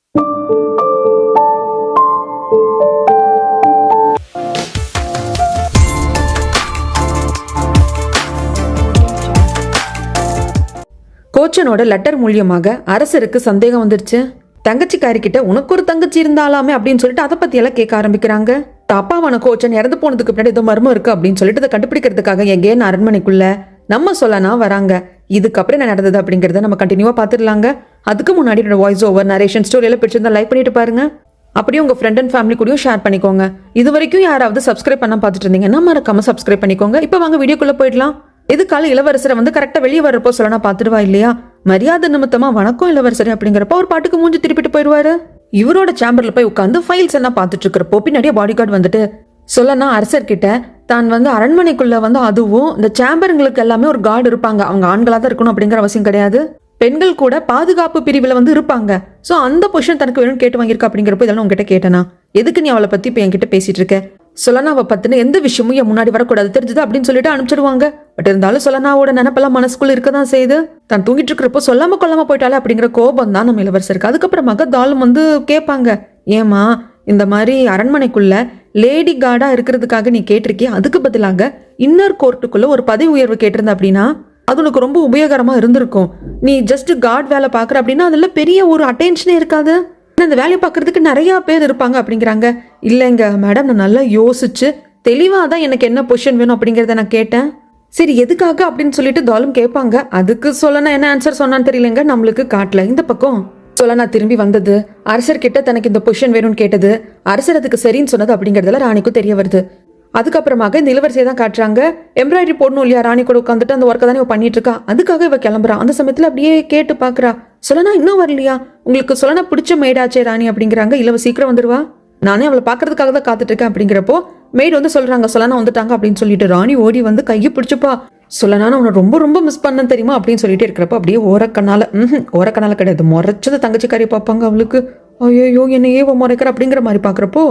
கோச்சனோட letter மூலியமாக அரசருக்கு சந்தேகம் வந்துருச்சு. தங்கச்சிக்காரிக்கிட்ட உனக்கு ஒரு தங்கச்சி இருந்தாலாமே அப்படின்னு சொல்லிட்டு அதை பத்தி எல்லாம் கேட்க ஆரம்பிக்கிறாங்க. அப்பாவான கோச்சன் இறந்து போனதுக்கு பின்னாடி ஏதோ மர்மம் இருக்கு அப்படின்னு சொல்லிட்டு அதை கண்டுபிடிக்கிறதுக்காக எங்கேன்னு அரண்மனைக்குள்ள நம்ம சொல்லனா வராங்க. இதுக்கப்புறம் என்ன நடந்தது அப்படிங்கறத நம்ம கண்டினியூவா பாத்துடலாங்க. அதுக்கு முன்னாடி என்னோட வாய்ஸ் ஓவர் நரேஷன் ஸ்டோரி எல்லாம் பிடிச்சிருந்தா லைக் பண்ணிட்டு பாருங்க. அப்படியே உங்க ஃப்ரெண்ட் அண்ட் ஃபேமிலி கூடயும் ஷேர் பண்ணிக்கோங்க. இது வரைக்கும் யாராவது சப்ஸ்கிரைப் பண்ண பார்த்துட்டு இருந்தீங்கன்னா மறக்காம சப்ஸ்கிரைப் பண்ணிக்கோங்க. இப்போ வாங்க வீடியோக்குள்ள போயிடலாம். எதுக்கால இளவரசரை கரெக்டா வெளியே வர்றப்போ சொல்லனா பாத்துடுவா இல்லையா, மரியாதை நிமித்தமா வணக்கம் இளவரசரே அப்படிங்கிறப்ப ஒரு பாட்டுக்கு மூஞ்சி திருப்பிட்டு போயிடுவாரு. இவரோட சேம்பர்ல போய் உட்காந்து ஃபைல்ஸ் எல்லாம் பாத்துட்டு இருக்கிறப்போ பின்னாடியே பாடி கார்டு வந்துட்டு சொல்லனா அரசர்கிட்ட தான் அரண்மனைக்குள்ள அதுவும் இந்த சேம்பருங்களுக்கு எல்லாமே ஒரு கார்டு இருப்பாங்க, அவங்க ஆண்களா தான் இருக்கணும் அப்படிங்கிற அவசியம் கிடையாது, பெண்கள் கூட பாதுகாப்பு பிரிவுல இருப்பாங்க. சோ அந்த பொசிஷன் தனக்கு வேணும்னு கேட்டு வாங்கியிருக்கா அப்படிங்கிறப்ப இதெல்லாம் உங்ககிட்ட கேட்டனா, எதுக்கு நீ அவளை பத்தி இப்ப என்கிட்ட பேசிட்டு இருக்க, சொல்லனாவை பத்தின எந்த விஷயமும் என் முன்னாடி வரக்கூடாது தெரிஞ்சது அப்படின்னு சொல்லிட்டு அனுப்பிச்சிடுவாங்க. பட் இருந்தாலும் சொல்லனாவோட நினைப்பெல்லாம் மனசுக்குள்ள இருக்கதான் செய்யுது. தான் தூங்கிட்டு இருக்கிறப்போ சொல்லாம கொல்லாம போயிட்டாலே அப்படிங்கிற கோபம் தான் நம்ம இளவரசருக்கு. அதுக்கப்புறமாக தாலும் கேட்பாங்க, ஏமா இந்த மாதிரி அரண்மனைக்குள்ள லேடி கார்டா இருக்கிறதுக்காக நீ கேட்டிருக்கிய, அதுக்கு பதிலாக இன்னர் கோர்ட்டுக்குள்ள ஒரு பதவி உயர்வு கேட்டிருந்த அப்படின்னா அது உனக்கு ரொம்ப உபயோகரமா இருந்திருக்கும். நீ ஜஸ்ட் கார்ட் வேலை பாக்குற அப்படின்னா அதுல பெரிய ஒரு அட்டென்ஷனே இருக்காது, இந்த வேலையை பார்க்கறதுக்கு நிறைய பேர் இருப்பாங்க அப்படிங்கிறாங்க. இல்லைங்க மேடம், நான் நல்லா யோசிச்சு தெளிவாக தான் எனக்கு என்ன பொசிஷன் வேணும் அப்படிங்கிறத நான் கேட்டேன். சரி எதுக்காக அப்படின்னு சொல்லிட்டு தாலும் கேட்பாங்க. அதுக்கு சொல்லனா என்ன ஆன்சர் சொன்னான்னு தெரியலங்க, நம்மளுக்கு காட்டல. இந்த பக்கம் சொல்லனா திரும்பி வந்தது, அரசர்கிட்ட தனக்கு இந்த பொசிஷன் வேணும்னு கேட்டது, அரசர் அதுக்கு சரின்னு சொன்னது அப்படிங்கிறதுல ராணிக்கும் தெரிய வருது. அதுக்கப்புறமாக இந்த இளவரசியை தான் காட்டுறாங்க. எம்ப்ராய்டரி போடணும் இல்லையா, ராணி கூட உட்காந்துட்டு அந்த ஒர்க்கை தானே இவ பண்ணிட்டு இருக்கா, அதுக்காக இவ கிளம்புறா. அந்த சமயத்துல அப்படியே கேட்டு பாக்குறா, சொல்லனா இன்னும் வரலையா, உங்களுக்கு சொல்லனா பிடிச்ச மேடாச்சே ராணி அப்படிங்கிறாங்க. இல்லவ சீக்கிரம் வந்துருவா, நானே அவளை பாக்குறதுக்காக தான் காத்துட்டு இருக்கேன் அப்படிங்கிறப்போ மேய்டு சொல்றாங்க சொல்லனா வந்துட்டாங்க அப்படின்னு சொல்லிட்டு ராணி ஓடி கையை பிடிச்சுப்பா. சொல்லனா அவனை ரொம்ப ரொம்ப மிஸ் பண்ண தெரியுமா அப்படின்னு சொல்லிட்டு இருக்கிறப்ப அப்படியே ஓரக்கனால கிடையாது, முறைச்சது தங்கச்சிக்காரியை பார்ப்பாங்க. அவளுக்கு ஐயோ என்னையே முறைக்கிற அப்படிங்கிற மாதிரி பாக்குறப்போ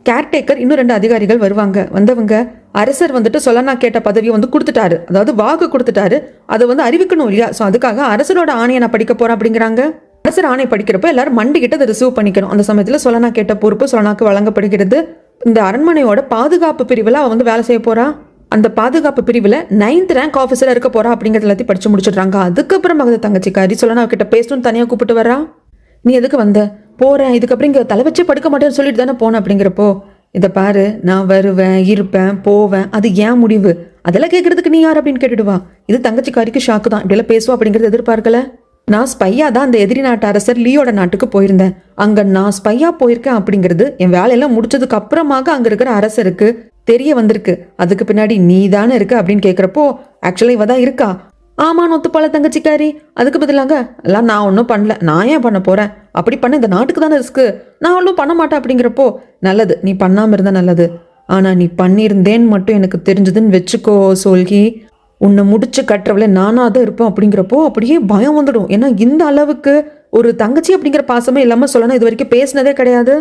கேர்டேக்கர் இன்னும் 2 அதிகாரிகள் வருவாங்க. வந்தவங்க அரசர் சொல்லனா கேட்ட பதவியை கொடுத்துட்டாரு, அதாவது வாக்கு கொடுத்துட்டாரு, அதை அறிவிக்கணும் இல்லையா, சோ அதுக்காக அரசரோட ஆணையை நான் படிக்க போறேன் அப்படிங்கிறாங்க. அரசர் ஆணை படிக்கிறப்ப எல்லாரும் மண்டிக்கிட்ட அதை ரிசீவ் பண்ணிக்கணும். அந்த சமயத்துல சொல்லனா கேட்ட பொறுப்பு சொல்லனாக்கு வழங்கப்படுகிறது. இந்த அரண்மனையோட பாதுகாப்பு பிரிவுல அவ வேலை செய்ய போறா. அந்த பாதுகாப்பு பிரிவுல 9th ரேங்க் ஆபீசரா இருக்க போறா அப்படிங்கறது எல்லாத்தையும் படிச்சு முடிச்சிடுறாங்க. அதுக்கப்புறம் தங்கச்சிக்காரி சொல்லனா கிட்ட பேசணும்னு தனியா கூப்பிட்டு வரா. நீ எதுக்கு வந்த, போறேன், இதுக்கப்புறம் இங்க தலை வச்சே படுக்க மாட்டேன்னு சொல்லிட்டு தானே போனேன் அப்படிங்கிறப்போ, இதை பாரு, நான் வருவேன் இருப்பேன் போவேன், அது ஏன் முடிவு, அதெல்லாம் கேட்கறதுக்கு நீ யார் அப்படின்னு கேட்டுடுவா. இது தங்கச்சிக்காரிக்கு ஷாக்கு தான், இப்படியெல்லாம் பேசுவா அப்படிங்கறது எதிர்பார்க்கல. நான் ஸ்பையா தான் அந்த எதிரி நாட்டு அரசர் லியோட நாட்டுக்கு போயிருந்தேன், அங்க நான் ஸ்பையா போயிருக்கேன் அப்படிங்கிறது என் வேலையெல்லாம் முடிச்சதுக்கு அப்புறமாக அங்க இருக்கிற அரசருக்கு தெரிய வந்திருக்கு. அதுக்கு பின்னாடி நீ தானே இருக்க அப்படின்னு கேட்கிறப்போ, ஆக்சுவலா இவ தான் இருக்கா. ஆமான்னு ஒத்துப்பாள தங்கச்சிக்காரி. அதுக்கு பதிலாக எல்லாம் நான் ஒன்றும் பண்ணல, நான் ஏன் பண்ண போறேன், அப்படி பண்ண இந்த நாட்டுக்கு தானே ரிஸ்க்கு, நான் ஒன்றும் பண்ண மாட்டேன் அப்படிங்கிறப்போ, நல்லது நீ பண்ணாம இருந்தா நல்லது, ஆனா நீ பண்ணியிருந்தேன்னு மட்டும் எனக்கு தெரிஞ்சதுன்னு வச்சுக்கோ சோல்கி, உன்னை முடிச்சு கட்டுறவளே நானா தான் இருப்பேன் அப்படிங்கிறப்போ அப்படியே பயம் வந்துடும். ஏன்னா இந்த அளவுக்கு ஒரு தங்கச்சி அப்படிங்கிற பாசமே இல்லாம சொல்லணும் இது வரைக்கும் பேசினதே கிடையாது.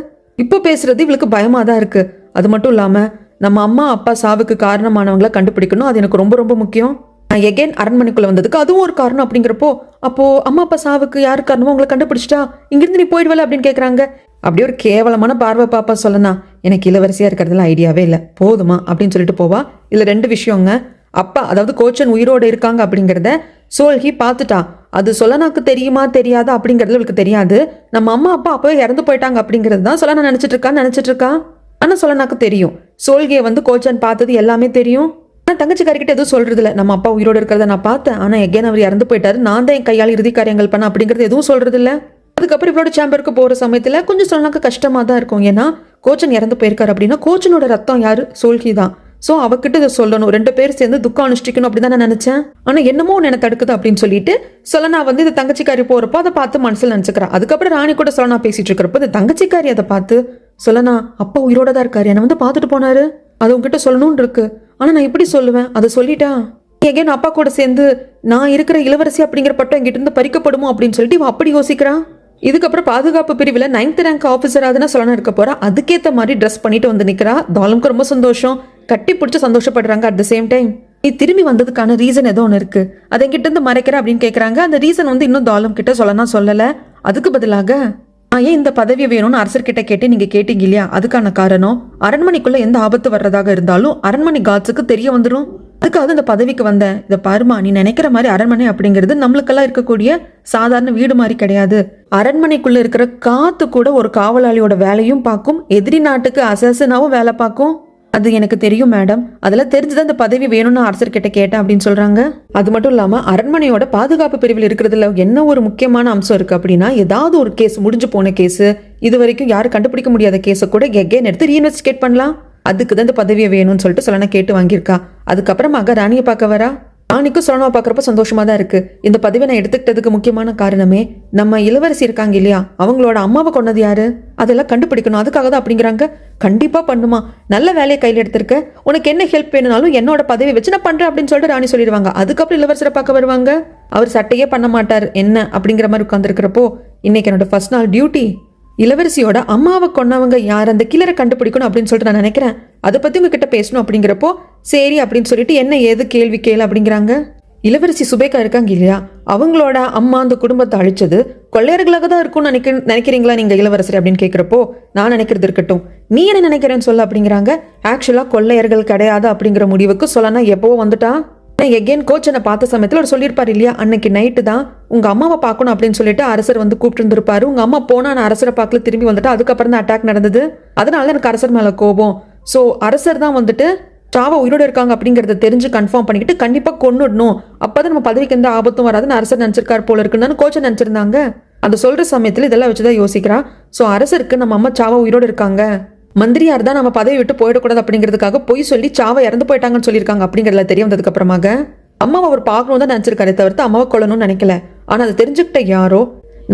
இப்போ பேசுறது இவளுக்கு பயமா தான் இருக்கு. அது மட்டும் இல்லாம நம்ம அம்மா அப்பா சாவுக்கு காரணமானவங்களை கண்டுபிடிக்கணும், அது எனக்கு ரொம்ப ரொம்ப முக்கியம். நான் எகெயின் அரண்மனைக்குள்ள வந்ததுக்கு அதுவும் ஒரு காரணம் அப்படிங்கிறப்போ, அப்போ அம்மா அப்பா சாவுக்கு யாரு காரணமோ உங்களை கண்டுபிடிச்சிட்டா இங்கிருந்து நீ போயிடுவல அப்படின்னு கேட்குறாங்க. அப்படியே ஒரு கேவலமான பார்வை பாப்பா சொல்லனா, எனக்கு இளவரசியா இருக்கிறதுல ஐடியாவே இல்லை, போதுமா அப்படின்னு சொல்லிட்டு போவா. இதுல 2 விஷயங்க, அப்பா அதாவது கோச்சன் உயிரோட இருக்காங்க அப்படிங்கிறத சோல்கி பார்த்துட்டா. அது சொல்லனாக்கு தெரியுமா தெரியாதா அப்படிங்கிறது அவளுக்கு தெரியாது. நம்ம அம்மா அப்பா அப்பவே இறந்து போயிட்டாங்க அப்படிங்கிறது தான் சொல்லனா நினைச்சிட்டு இருக்கா. ஆனா சொல்லனாக்கு தெரியும், சோல்கியை கோச்சன் பார்த்தது எல்லாமே தெரியும். ஆனா தங்கச்சிக்காரிக்கிட்ட எதுவும் சொல்றது இல்லை, நம்ம அப்பா உயிரோடு இருக்கிறத நான் பார்த்தேன், ஆனா எகேன் அவர் இறந்து போயிட்டாரு, நான் தான் என் கையால் இறுதி காரியங்கள் பண்ண அப்படிங்கிறது எதுவும் சொல்றது இல்லை. அதுக்கப்புறம் இவரோட சேம்பருக்கு போற சமயத்துல கொஞ்சம் சொல்லனாக்கு கஷ்டமா தான் இருக்கும். ஏன்னா கோச்சன் இறந்து போயிருக்காரு அப்படின்னா கோச்சனோட ரத்தம் யாரு, சோல்கி தான். சோ அவகிட்ட இதை சொல்லணும், 2 பேர் சேர்ந்து துக்கம் அனுஷ்டிக்கணும் அப்படின்னு நான் நினைச்சேன். ஆனா என்னமோ என்ன தடுக்குது அப்படின்னு சொல்லிட்டு சொல்லனா இந்த தங்கச்சிக்காரி போறப்போ அதை பார்த்து மனசுல நினைச்சுக்கிறா. அதுக்கப்புறம் ராணி கூட சொல்லனா பேசிட்டு இருக்கிறப்ப இந்த தங்கச்சிக்காரி அதை பார்த்து, சொல்லனா அப்பா உயிரோட தான் இருக்காரு, என்னை பார்த்துட்டு போனாரு, அது உங்ககிட்ட சொல்லணும்னு இருக்கு, ஆனா நான் எப்படி சொல்லுவேன், அதை சொல்லிட்டா எகேன் அப்பா கூட சேர்ந்து நான் இருக்கிற இளவரசி அப்படிங்கிற பட்டம் என்கிட்ட இருந்து பறிக்கப்படுமோ அப்படின்னு சொல்லிட்டு இவன் அப்படி யோசிக்கிறான். இதுக்கப்புறம் பாதுகாப்பு பிரிவில் 9th ரேங்க் ஆஃபீஸர் ஆகுதுன்னா சொல்லனா இருக்க போறா. அதுக்கேற்ற மாதிரி ட்ரெஸ் பண்ணிட்டு நிக்கிறா. தாலும்க்கு ரொம்ப சந்தோஷம், கட்டி பிடிச்சி சந்தோஷப்படுறாங்க. அட் த சேம் டைம் நீ திரும்பி வந்ததுக்கான ரீசன் ஏதோ ஒன்று இருக்கு, அதை என்கிட்ட இருந்து மறைக்கிற அப்படின்னு கேட்கறாங்க. அந்த ரீசன் இன்னும் தாலும் கிட்ட சொல்லனா சொல்லல. அதுக்கு பதிலாக நான் ஏன் இந்த பதவி வேணும்னு அரசர்கிட்ட கேட்டு நீங்க கேட்டீங்க இல்லையா, அதுக்கான காரணம் அரண்மனைக்குள்ள எந்த ஆபத்து வர்றதாக இருந்தாலும் அரண்மனை காட்ஸுக்கு தெரிய வந்துடும். அதுக்காக இந்த பதவிக்கு வந்தேன். இதை பாருமா, நீ நினைக்கிற மாதிரி அரண்மனை அப்படிங்கிறது நம்மளுக்கெல்லாம் இருக்கக்கூடிய சாதாரண வீடு மாதிரி கிடையாது. அரண்மனைக்குள்ள இருக்கிற காத்து கூட ஒரு காவலாளியோட வேலையும் பார்க்கும், எதிரி நாட்டுக்கு அசசனாவும் வேலை பார்க்கும். அது எனக்கு தெரியும் மேடம், அதெல்லாம் தெரிஞ்சுதான் இந்த பதவி வேணும்னு அரசர்கிட்ட கேட்டேன் அப்படின்னு சொல்றாங்க. அது மட்டும் இல்லாம அரண்மனையோட பாதுகாப்பு பிரிவில் இருக்கிறதுல என்ன ஒரு முக்கியமான அம்சம் இருக்கு அப்படின்னா, ஏதாவது ஒரு கேஸ் முடிஞ்சு போன கேஸ், இது வரைக்கும் யாரும் கண்டுபிடிக்க முடியாத கேஸை கூட எகேன் எடுத்து ரீஇன்வெஸ்டிகேட் பண்ணலாம். அதுக்கு தான் இந்த பதவியை வேணும்னு சொல்லிட்டு சொல்லனா கேட்டு வாங்கியிருக்கா. அதுக்கப்புறமாக ராணியை பார்க்க வரா. ராணிக்கும் சொல்லணும் பார்க்குறப்ப சந்தோஷமா தான் இருக்கு. இந்த பதவியை நான் எடுத்துக்கிட்டதுக்கு முக்கியமான காரணமே நம்ம இளவரசி இருக்காங்க இல்லையா, அவங்களோட அம்மாவை கொன்னது யாரு, அதெல்லாம் கண்டுபிடிக்கணும். அதுக்காக தான் அப்படிங்கிறாங்க. கண்டிப்பா பண்ணுமா, நல்ல வேலையை கையில் எடுத்திருக்க, உனக்கு என்ன ஹெல்ப் வேணும்னாலும் என்னோட பதவி வச்சு நான் பண்றேன் அப்படின்னு சொல்லிட்டு ராணி சொல்லிடுவாங்க. அதுக்கப்புறம் இளவரசரை பார்க்க வருவாங்க. அவர் சட்டையே பண்ண மாட்டார் என்ன அப்படிங்கிற மாதிரி உட்காந்துருக்கிறப்போ, இன்னைக்கு என்னோட ஃபர்ஸ்ட் நாள் டியூட்டி, இளவரசியோட அம்மாவை கொன்னவங்க யார், அந்த கிளரை கண்டுபிடிக்கணும் அப்படின்னு சொல்லிட்டு நான் நினைக்கிறேன். அதை பத்தி உங்ககிட்ட பேசணும் அப்படிங்கிறப்போ சரி அப்படின்னு சொல்லிட்டு என்ன ஏது கேள்வி கேளு அப்படிங்கிறாங்க. இளவரசி சுபேகா இருக்காங்க இல்லையா, அவங்களோட அம்மா அந்த குடும்பத்தை அழிச்சது கொள்ளையர்களாக தான் இருக்கும்னு நினைக்கிறீங்களா நீங்க இளவரசர் அப்படின்னு கேட்கிறப்போ, நான் நினைக்கிறது இருக்கட்டும், நீ என்ன நினைக்கிறேன்னு சொல்ல அப்படிங்கிறாங்க. ஆக்சுவலா கொள்ளையர்கள் கிடையாது அப்படிங்கிற முடிவுக்கு சொல்லனா எப்போ வந்துட்டா. எகேன் கோச்சனை பார்த்த சமயத்தில் அவர் சொல்லியிருப்பார் இல்லையா, அன்னைக்கு நைட்டு தான் உங்க அம்மாவை பார்க்கணும் அப்படின்னு சொல்லிட்டு அரசர் வந்து கூப்பிட்டு இருந்திருப்பாரு. உங்க அம்மா போனா நான் அரசரை பார்க்கல, திரும்பி வந்துட்டு அதுக்கப்புறம் தான் அட்டாக் நடந்தது. அதனால எனக்கு அரசர் மேல கோபம். ஸோ அரசர் தான் வந்துட்டு சாவா உயிரோடு இருக்காங்க அப்படிங்கறத தெரிஞ்சு கன்ஃபார்ம் பண்ணிக்கிட்டு கண்டிப்பா கொன்னுடணும், அப்பதான் நம்ம பதவிக்கு எந்த ஆபத்தும் வராதுன்னு அரசர் நினைச்சிருக்காரு போல இருக்குன்னு கோச்சன் நினைச்சிருந்தாங்க. அந்த சொல்ற சமயத்தில் இதெல்லாம் வச்சுதான் யோசிக்கிறா. ஸோ அரசருக்கு நம்ம அம்மா சாவா உயிரோடு இருக்காங்க, மந்திரியார் தான் நம்ம பதவி விட்டு போயிடக்கூடாது அப்படிங்கிறதுக்காக பொய் சொல்லி சாவை இறந்து போயிட்டாங்கன்னு சொல்லியிருக்காங்க அப்படிங்கிறதுல தெரிய வந்ததுக்கு அப்புறமாக அம்மாவை அவர் பார்க்கணும் தான் நினைச்சிருக்காரு, தவிர்த்து அம்மாவை கொல்லணும்னு நினைக்கல. ஆனா அதை தெரிஞ்சுக்கிட்ட யாரோ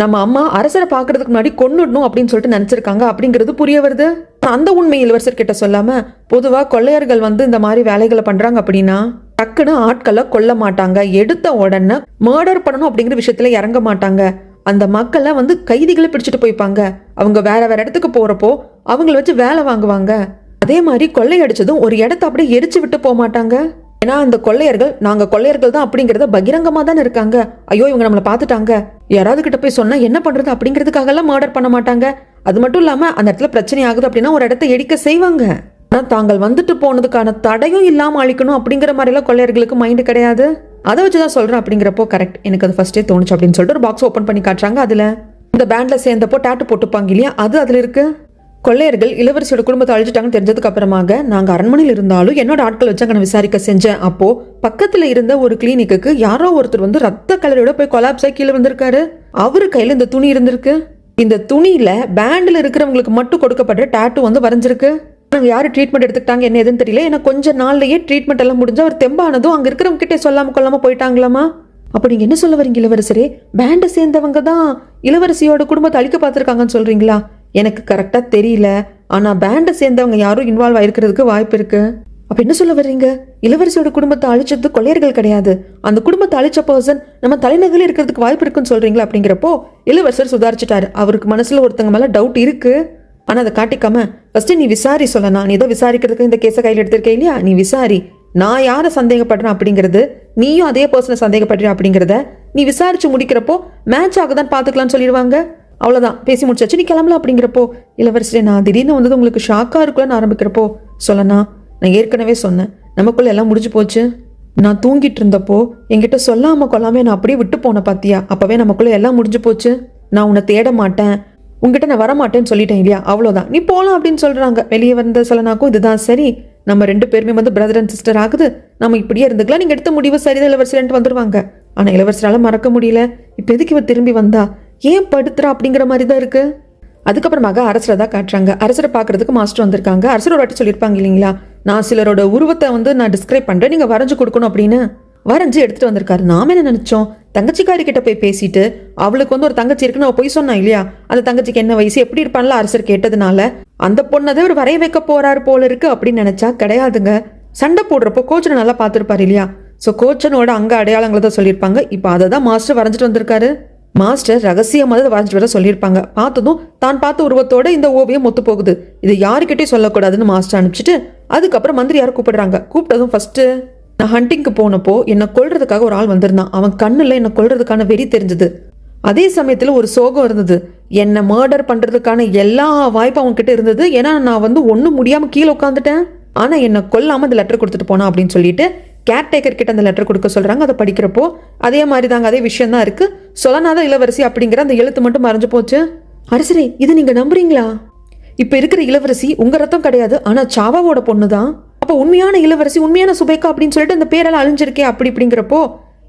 நம்ம அம்மா அரசரை பார்க்கறதுக்கு முன்னாடி கொன்னுடணும் அப்படின்னு சொல்லிட்டு நினைச்சிருக்காங்க அப்படிங்கிறது புரிய வருது. அந்த உண்மை இளவரசர் கிட்ட சொல்லாம, பொதுவா கொள்ளையர்கள் வந்து இந்த மாதிரி வேலைகளை பண்றாங்க அப்படின்னா டக்குன்னு ஆட்களை கொல்ல மாட்டாங்க, எடுத்த உடனே மர்டர் பண்ணணும் அப்படிங்கிற விஷயத்துல இறங்க மாட்டாங்க. அந்த மக்களை வந்து கைதிகளை பிடிச்சிட்டு போய்ப்பாங்க. அவங்க வேற வேற இடத்துக்கு போறப்போ அவங்கள வச்சு வேலை வாங்குவாங்க. அதே மாதிரி கொள்ளையடிச்சதும் ஒரு இடத்த அப்படியே எரிச்சு விட்டு போக மாட்டாங்க. ஏன்னா அந்த கொள்ளையர்கள் நாங்க கொள்ளையர்கள் தான் அப்படிங்கறத பகிரங்கமா தானே இருக்காங்க. ஐயோ இவங்க நம்மளை பார்த்துட்டாங்க, யாராவது கிட்ட போய் சொன்னா என்ன பண்றது அப்படிங்கிறதுக்காக எல்லாம் மர்டர் பண்ண மாட்டாங்க. அது மட்டும் இல்லாம அந்த இடத்துல பிரச்சனை ஆகுது அப்படின்னா ஒரு இடத்த எடிக்க செய்வாங்க. ஆனா தாங்கள் வந்துட்டு போனதுக்கான தடையும் இல்லாம அழிக்கணும் அப்படிங்கிற மாதிரி எல்லாம் கொள்ளையர்களுக்கு மைண்டு கிடையாது. அதை வச்சுதான் சொல்றேன் அப்படிங்கிறப்போ கரெக்ட், எனக்கு அது ஃபர்ஸ்டே தோணுச்சு அப்படின்னு சொல்லிட்டு ஒரு பாக்ஸ் ஓபன் பண்ணி காட்டுறாங்க. அதுல இந்த பேண்ட்ல சேர்ந்தப்போ டாட்டு போட்டுப்பாங்க இல்லையா, அது அதுல இருக்கு. கொள்ளையர்கள் இளவரசியோட குடும்பத்தை அழிச்சிட்டாங்கன்னு தெரிஞ்சதுக்கு அப்புறமாக நாங்க அரண்மனையில் இருந்தாலும் என்னோட ஆட்கள் வச்சு அங்க விசாரிக்க செஞ்சேன். அப்போ பக்கத்துல இருந்த ஒரு கிளினிக்கு யாரோ ஒருத்தர் வந்து ரத்த கலரோட போய் கொலாப்ஸா கீழே வந்திருக்காரு. அவரு கையில இந்த துணி இருந்திருக்கு. இந்த துணியில பேண்ட்ல இருக்கிறவங்களுக்கு மட்டும் கொடுக்கப்படுற டாட்டு வந்து வரைஞ்சிருக்கு. நாங்க யாரு ட்ரீட்மெண்ட் எடுத்துக்கிட்டாங்க என்ன எதுன்னு தெரியல. ஏன்னா கொஞ்ச நாள்லயே ட்ரீட்மெண்ட் எல்லாம் முடிஞ்சு அவர் தெம்பானதும் அங்க இருக்கிறவங்க கிட்டே சொல்லாம கொள்ளாம போயிட்டாங்களாமா. அப்ப நீங்க என்ன சொல்ல வரீங்க இளவரசரே, பேண்டை சேர்ந்தவங்க தான் இளவரசியோட குடும்பத்தை அழிக்க பார்த்திருக்காங்கன்னு சொல்றீங்களா? எனக்கு கரெக்டா தெரியல, ஆனா பேண்டை சேர்ந்தவங்க யாரும் இன்வால்வ் ஆயிருக்கிறதுக்கு வாய்ப்பு இருக்கு. அப்ப என்ன சொல்ல வர்றீங்க, இளவரசியோட குடும்பத்தை அழிச்சது கொள்ளையர்கள் கிடையாது, அந்த குடும்பத்தை அழிச்ச பர்சன் நம்ம தலைநகரில் இருக்கிறதுக்கு வாய்ப்பு இருக்குன்னு சொல்றீங்களா அப்படிங்கிறப்போ இளவரசர் சுதாரிச்சுட்டாரு. அவருக்கு மனசுல ஒருத்தங்க மேல டவுட் இருக்கு, ஆனா அதை காட்டிக்காம ஃபர்ஸ்ட் நீ விசாரி சொல்லலாம். நீ இதை விசாரிக்கிறதுக்கு இந்த கேஸை கையில் எடுத்திருக்க இல்லையா, நீ விசாரி. நான் யாரை சந்தேகப்படுறேன் அப்படிங்கிறது, நீயும் அதே பர்சனை சந்தேகப்படுற அப்படிங்கிறத நீ விசாரிச்சு முடிக்கிறப்போ மேட்ச் ஆகுதான் பாத்துக்கலாம்னு சொல்லிடுவாங்க. அவ்வளவுதான், பேசி முடிச்சாச்சு, நீ கிளம்பலாம் அப்படிங்கிறப்போ இளவரசரே நான் திடீர்னு வந்தது உங்களுக்கு ஷாக்கா இருக்குன்னு ஆரம்பிக்கிறப்போ சொல்லனா, நான் ஏற்கனவே சொன்னேன் நமக்குள்ள எல்லாம் முடிஞ்சு போச்சு. நான் தூங்கிட்டு இருந்தப்போ என்கிட்ட சொல்லாம கொள்ளாம நான் அப்படியே விட்டு போன பாத்தியா, அப்பவே நமக்குள்ள எல்லாம் முடிஞ்சு போச்சு. நான் உன்னை தேட மாட்டேன், உங்ககிட்ட நான் வரமாட்டேன்னு சொல்லிட்டேன் இல்லையா, அவ்வளவுதான், நீ போலாம் அப்படின்னு சொல்றாங்க. வெளியே வந்த சலனாக்கும் இதுதான் சரி, நம்ம 2 பேருமே வந்து பிரதர் அண்ட் சிஸ்டர் ஆகுது, நம்ம இப்படியே இருந்துக்கலாம், நீங்க எடுத்த முடிவு சரிதான் இளவரசர் வந்துருவாங்க. ஆனா இளவரசரால மறக்க முடியல, இப்ப எதுக்கு இவ திரும்பி வந்தா, ஏன் படுத்துறா அப்படிங்கிற மாதிரி தான் இருக்கு. அதுக்கப்புறமாக அரசரை தான் காட்டுறாங்க. அரசரை பார்க்கறதுக்கு மாஸ்டர் வந்திருக்காங்க. அரசர் ஒரு வாட்டி சொல்லியிருப்பாங்க இல்லைங்களா, நான் சிலரோட உருவத்தை வந்து நான் டிஸ்கிரைப் பண்றேன், நீங்க வரைஞ்சு கொடுக்கணும் அப்படின்னு. வரைஞ்சு எடுத்துட்டு வந்திருக்காரு. நாம என்ன நினைச்சோம், தங்கச்சிக்காரி கிட்ட போய் பேசிட்டு அவளுக்கு வந்து ஒரு தங்கச்சி இருக்குன்னு அவ போய் சொன்னா இல்லையா, அந்த தங்கச்சிக்கு என்ன வயசு எப்படி இருப்பான்ல அரசர் கேட்டதுனால அந்த பொண்ணதை ஒரு வரைய வைக்க போறாரு போல இருக்கு அப்படின்னு நினைச்சா கிடையாதுங்க. சண்டை போடுறப்போ கோச்சனை நல்லா பார்த்துருப்பாரு இல்லையா, ஸோ கோச்சனோட அங்க அடையாளங்களை தான் சொல்லியிருப்பாங்க. இப்போ அதை தான் மாஸ்டர் வரைஞ்சிட்டு வந்திருக்காரு. மாஸ்டர் ரகசியமாக அதை வரைஞ்சிட்டு வர சொல்லியிருப்பாங்க. பார்த்ததும் தான் பார்த்த உருவத்தோட இந்த ஓவியம் ஒத்து போகுது, இது யாருக்கிட்டே சொல்லக்கூடாதுன்னு மாஸ்டர் அனுப்பிச்சிட்டு அதுக்கப்புறம் மந்திரி யாரும் கூப்பிடுறாங்க. கூப்பிட்டதும் ஃபர்ஸ்ட் நான் ஹண்டிங்க்கு போனப்போ என்னை கொல்றதுக்காக ஒரு ஆள் வந்திருந்தான். அவன் கண்ணுல என்னை கொல்றதுக்கான வெறி தெரிஞ்சது. அதே சமயத்துல ஒரு சோகம் இருந்தது. என்னை மர்டர் பண்றதுக்கான எல்லா வாய்ப்பும் அவங்க கிட்ட இருந்தது. ஏன்னா நான் வந்து ஒன்றும் முடியாம கீழே உட்காந்துட்டேன். ஆனா என்னை கொல்லாம அந்த லெட்டர் கொடுத்துட்டு போனா அப்படின்னு சொல்லிட்டு கேர்டேக்கர் கிட்ட அந்த லெட்டர் கொடுக்க சொல்றாங்க. அதை படிக்கிறப்போ அதே மாதிரி தாங்க, அதே விஷயம் தான் இருக்கு. சொலநாத இளவரசி அப்படிங்கிற அந்த எழுத்து மட்டும் மறைஞ்சு போச்சு. அரசரே, இது நீங்க நம்புறீங்களா? இப்ப இருக்கிற இளவரசி உங்க ரத்தம் கிடையாது, ஆனா சாவாவோட பொண்ணு தான். அப்ப உண்மையான இளவரசி, உண்மையான சுபேக்கா அப்படின்னு சொல்லிட்டு அந்த பேரெல்லாம் அழிஞ்சிருக்கே அப்படி இப்படிங்கிறப்போ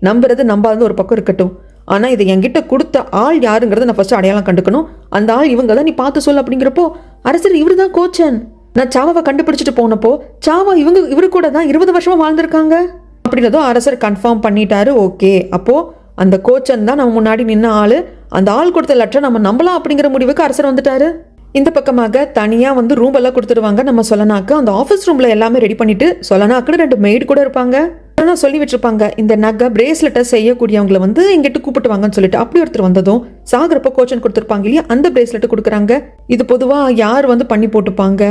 நம்புறது நம்பாதது ஒரு பக்கம் இருக்கட்டும். ஆனா இதை என்கிட்ட கொடுத்த ஆள் யாருங்கிறத நான் ஃபர்ஸ்ட் அடையாளம் கண்டுக்கணும். அந்த ஆள் இவங்க தான், நீ பார்த்து சொல்லு அப்படிங்கிறப்போ அரசர் இவரு தான் கோச்சன். நான் சாவாவை கண்டுபிடிச்சிட்டு போனப்போ சாவா இவரு கூட தான் 20 வருஷமா வாழ்ந்திருக்காங்க அப்படின்றதும் அரசர் கன்ஃபார்ம் பண்ணிட்டாரு. ஓகே, அப்போ அந்த கோச்சன் தான் நம்ம முன்னாடி நின்ன ஆளு. அந்த ஆள் கொடுத்த லெட்டரை நம்ம நம்பலாம் அப்படிங்கிற முடிவுக்கு அரசர் வந்துட்டாரு. இந்த பக்கமாக தனியா வந்து ரூம் எல்லாம் கொடுத்துருவாங்க நம்ம சொலனாக்கு. அந்த ஆஃபீஸ் ரூம்ல எல்லாமே ரெடி பண்ணிட்டு சொலனாக்குன்னு 2 மெய்டு கூட இருப்பாங்க. சொல்லி வச்சிருப்பாங்க, இந்த நகை பிரேஸ்லெட்டை செய்யக்கூடியவங்களை வந்து எங்கிட்ட கூப்பிட்டு வாங்கன்னு சொல்லிட்டு. அப்படி ஒருத்தர் வந்ததும் சாகரப்ப கோச்சன் கொடுத்துருப்பாங்க இல்லையா, அந்த பிரேஸ்லெட் கொடுக்குறாங்க. இது பொதுவா யார் வந்து பண்ணி போட்டுப்பாங்க,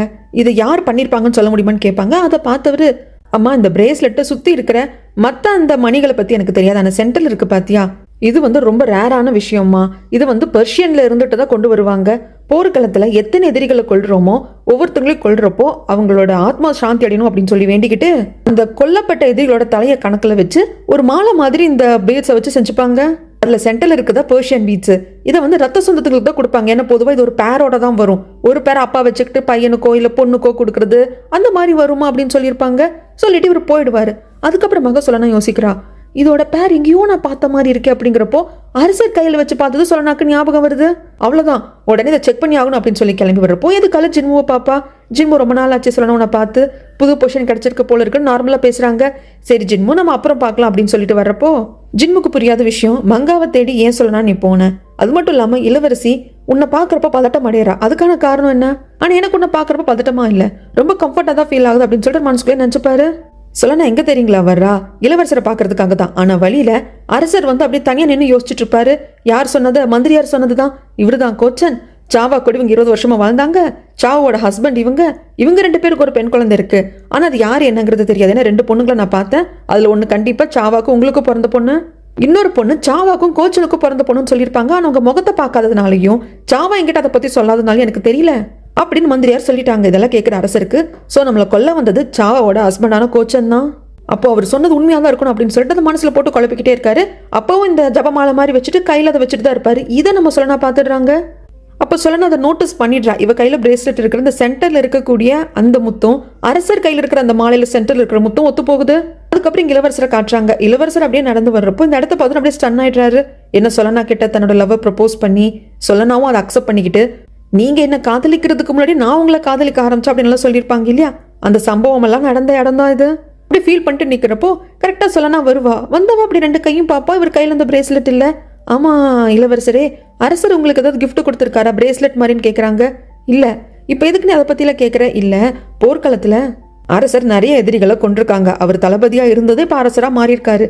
இதை யார் பண்ணிருப்பாங்கன்னு சொல்ல முடியுமான்னு கேட்பாங்க. அதை பார்த்தவரு, அம்மா இந்த பிரேஸ்லெட்டை சுத்தி இருக்கிற மற்ற அந்த மணிகளை பத்தி எனக்கு தெரியாது, ஆனா சென்டர்ல இருக்கு பாத்தியா, இது வந்து ரொம்ப ரேரான விஷயம்மா. இது வந்து பெர்ஷியன்ல இருந்துட்டு தான் கொண்டு வருவாங்க. போர்க்களத்துல எத்தனை எதிரிகளை கொள்றோமோ ஒவ்வொருத்தங்களையும் கொள்றப்போ அவங்களோட ஆத்மா சாந்தி அடையணும் அப்படின்னு சொல்லி வேண்டிக்கிட்டு அந்த கொல்லப்பட்ட எதிரிகளோட தலையை கணக்குல வச்சு ஒரு மாலை மாதிரி இந்த பீட்ஸை வச்சு செஞ்சுப்பாங்க. அதுல சென்டர்ல இருக்குதா பெர்ஷியன் பீட்ஸ். இதை வந்து ரத்த சொந்தத்துக்கு தான் கொடுப்பாங்க. ஏன்னா பொதுவாக இது ஒரு பேரோட தான் வரும். ஒரு பேரை அப்பா வச்சுக்கிட்டு பையனுக்கோ இல்ல பொண்ணுக்கோ கொடுக்கறது அந்த மாதிரி வருமா அப்படின்னு சொல்லியிருப்பாங்க. சொல்லிட்டு இவர் போயிடுவாரு. அதுக்கப்புறமாக சொல்லணும் யோசிக்கிறா, இதோட பேர் எங்கேயோ நான் பார்த்த மாதிரி இருக்கு அப்படிங்கிறப்போ அரசர் கையில் வச்சு பார்த்தது சொல்லனாக்கு ஞாபகம் வருது. அவ்வளவுதான், உடனே இதை செக் பண்ணி ஆகணும் அப்படின்னு சொல்லி கிளம்பி வர்றப்போ எதுக்கால ஜின்முவை பாப்பா. ஜின்மு ரொம்ப நாள் ஆச்சு சொல்லணும் உன்னை பார்த்து, புது பொசிஷன் கிடைச்சிருக்க போல இருக்குன்னு நார்மலா பேசுறாங்க. சரி ஜின்மு, நம்ம அப்புறம் பார்க்கலாம் அப்படின்னு சொல்லிட்டு வர்றப்போ ஜின்முக்கு புரியாத விஷயம், மங்காவை தேடி ஏன் சொல்லனா நீ போன, அது மட்டும் இல்லாம இளவரசி உன்னை பாக்குறப்ப பதட்டம் அடையறா, அதுக்கான காரணம் என்ன? ஆனா எனக்கு உன்னை பாக்குறப்ப பதட்டமா இல்ல, ரொம்ப கம்ஃபர்ட்டா தான் ஃபீல் ஆகுது அப்படின்னு சொல்லிட்டு மனசுக்குள்ளே நினைச்சுப்பாரு. சொல்லனா எங்க தெரியுங்களா வர்றா, இளவரசரை பாக்குறதுக்காக தான். ஆனா வழியில அரசர் வந்து அப்படியே தனியா நின்று யோசிச்சுட்டு இருப்பாரு. யார் சொன்னது? மந்திரியார் சொன்னதுதான். இவருதான் கோச்சன். சாவா கூட இவங்க 20 வருஷமா வாழ்ந்தாங்க. சாவோட ஹஸ்பண்ட் இவங்க 2 பேருக்கு ஒரு பெண் குழந்தை இருக்கு. ஆனா அது யாரு என்னங்கிறது தெரியாது. ஏன்னா 2 பொண்ணுங்களை நான் பார்த்தேன். அதுல ஒண்ணு கண்டிப்பா சாவாக்கும் உங்களுக்கும் பிறந்த பொண்ணு, இன்னொரு பொண்ணு சாவாக்கும் கோச்சனுக்கும் பிறந்த பொண்ணுன்னு சொல்லியிருப்பாங்க. ஆனா அவங்க முகத்தை பார்க்காததுனாலையும் சாவா என்கிட்ட அதை பத்தி சொல்லாதனாலும் எனக்கு தெரியல அப்படின்னு மந்திரியார் சொல்லிட்டாங்க. இதெல்லாம் கேட்குற அரசருக்கு, ஸோ நம்மளை கொல்ல வந்தது சாவாவோட ஹஸ்பண்டான கோச்சன் தான். அப்போ அவர் சொன்னது உண்மையாக தான் இருக்கணும் அப்படின்னு சொல்லிட்டு அந்த மனசுல போட்டு குழப்பிக்கிட்டே இருக்காரு. அப்பவும் இந்த ஜபமாலை மாதிரி வச்சுட்டு கையில் அதை வச்சுட்டு தான் இருப்பாரு. இதை நம்ம சொல்லனா பார்த்துடுறாங்க. அப்போ சொல்லணும் அதை நோட்டீஸ் பண்ணிடுறா. இவ கையில் பிரேஸ்லெட் இருக்கிற இந்த சென்டர்ல இருக்கக்கூடிய அந்த முத்தும் அரசர் கையில் இருக்கிற அந்த மாலையில சென்டர்ல இருக்கிற முத்தும் ஒத்து போகுது. அதுக்கப்புறம் இங்க இளவரசரை காட்டுறாங்க. இளவரசர் அப்படியே நடந்து வர்றப்போ இந்த இடத்த பார்த்து அப்படியே ஸ்டன் ஆயிடுறாரு. என்ன சொல்லனா கிட்ட தன்னோட லவ் ப்ரப்போஸ் பண்ணி சொல்லனாவும் அதை அக்செப்ட் பண்ணிக்கிட்டு, நீங்க என்ன காதலிக்கிறதுக்கு முன்னாடி நான் உங்களை காதலிக்க ஆரம்பிச்சா அப்படின்னு சொல்லியிருப்பாங்க இல்லையா, அந்த சம்பவம் எல்லாம் நடந்த இடம் தான் இது. அப்படி ஃபீல் பண்ணிட்டு நிக்கிறப்போ கரெக்டா சொல்லனா வருவா. வந்தவா அப்படி 2 கையும் பாப்பா. இவர் கையில அந்த பிரேஸ்லெட் இல்ல. ஆமா இளவரசரே, அரசர் உங்களுக்கு ஏதாவது கிஃப்ட் கொடுத்துருக்காரா பிரேஸ்லெட் மாதிரின்னு கேக்குறாங்க. இல்ல. இப்ப எதுக்கு நீ அதை பத்திலாம் கேட்குற? இல்ல, போர்க்களத்துல அரசர் நிறைய எதிரிகளை கொண்டிருக்காங்க. அவர் தளபதியா இருந்தது இப்ப அரசரா மாறியிருக்காரு.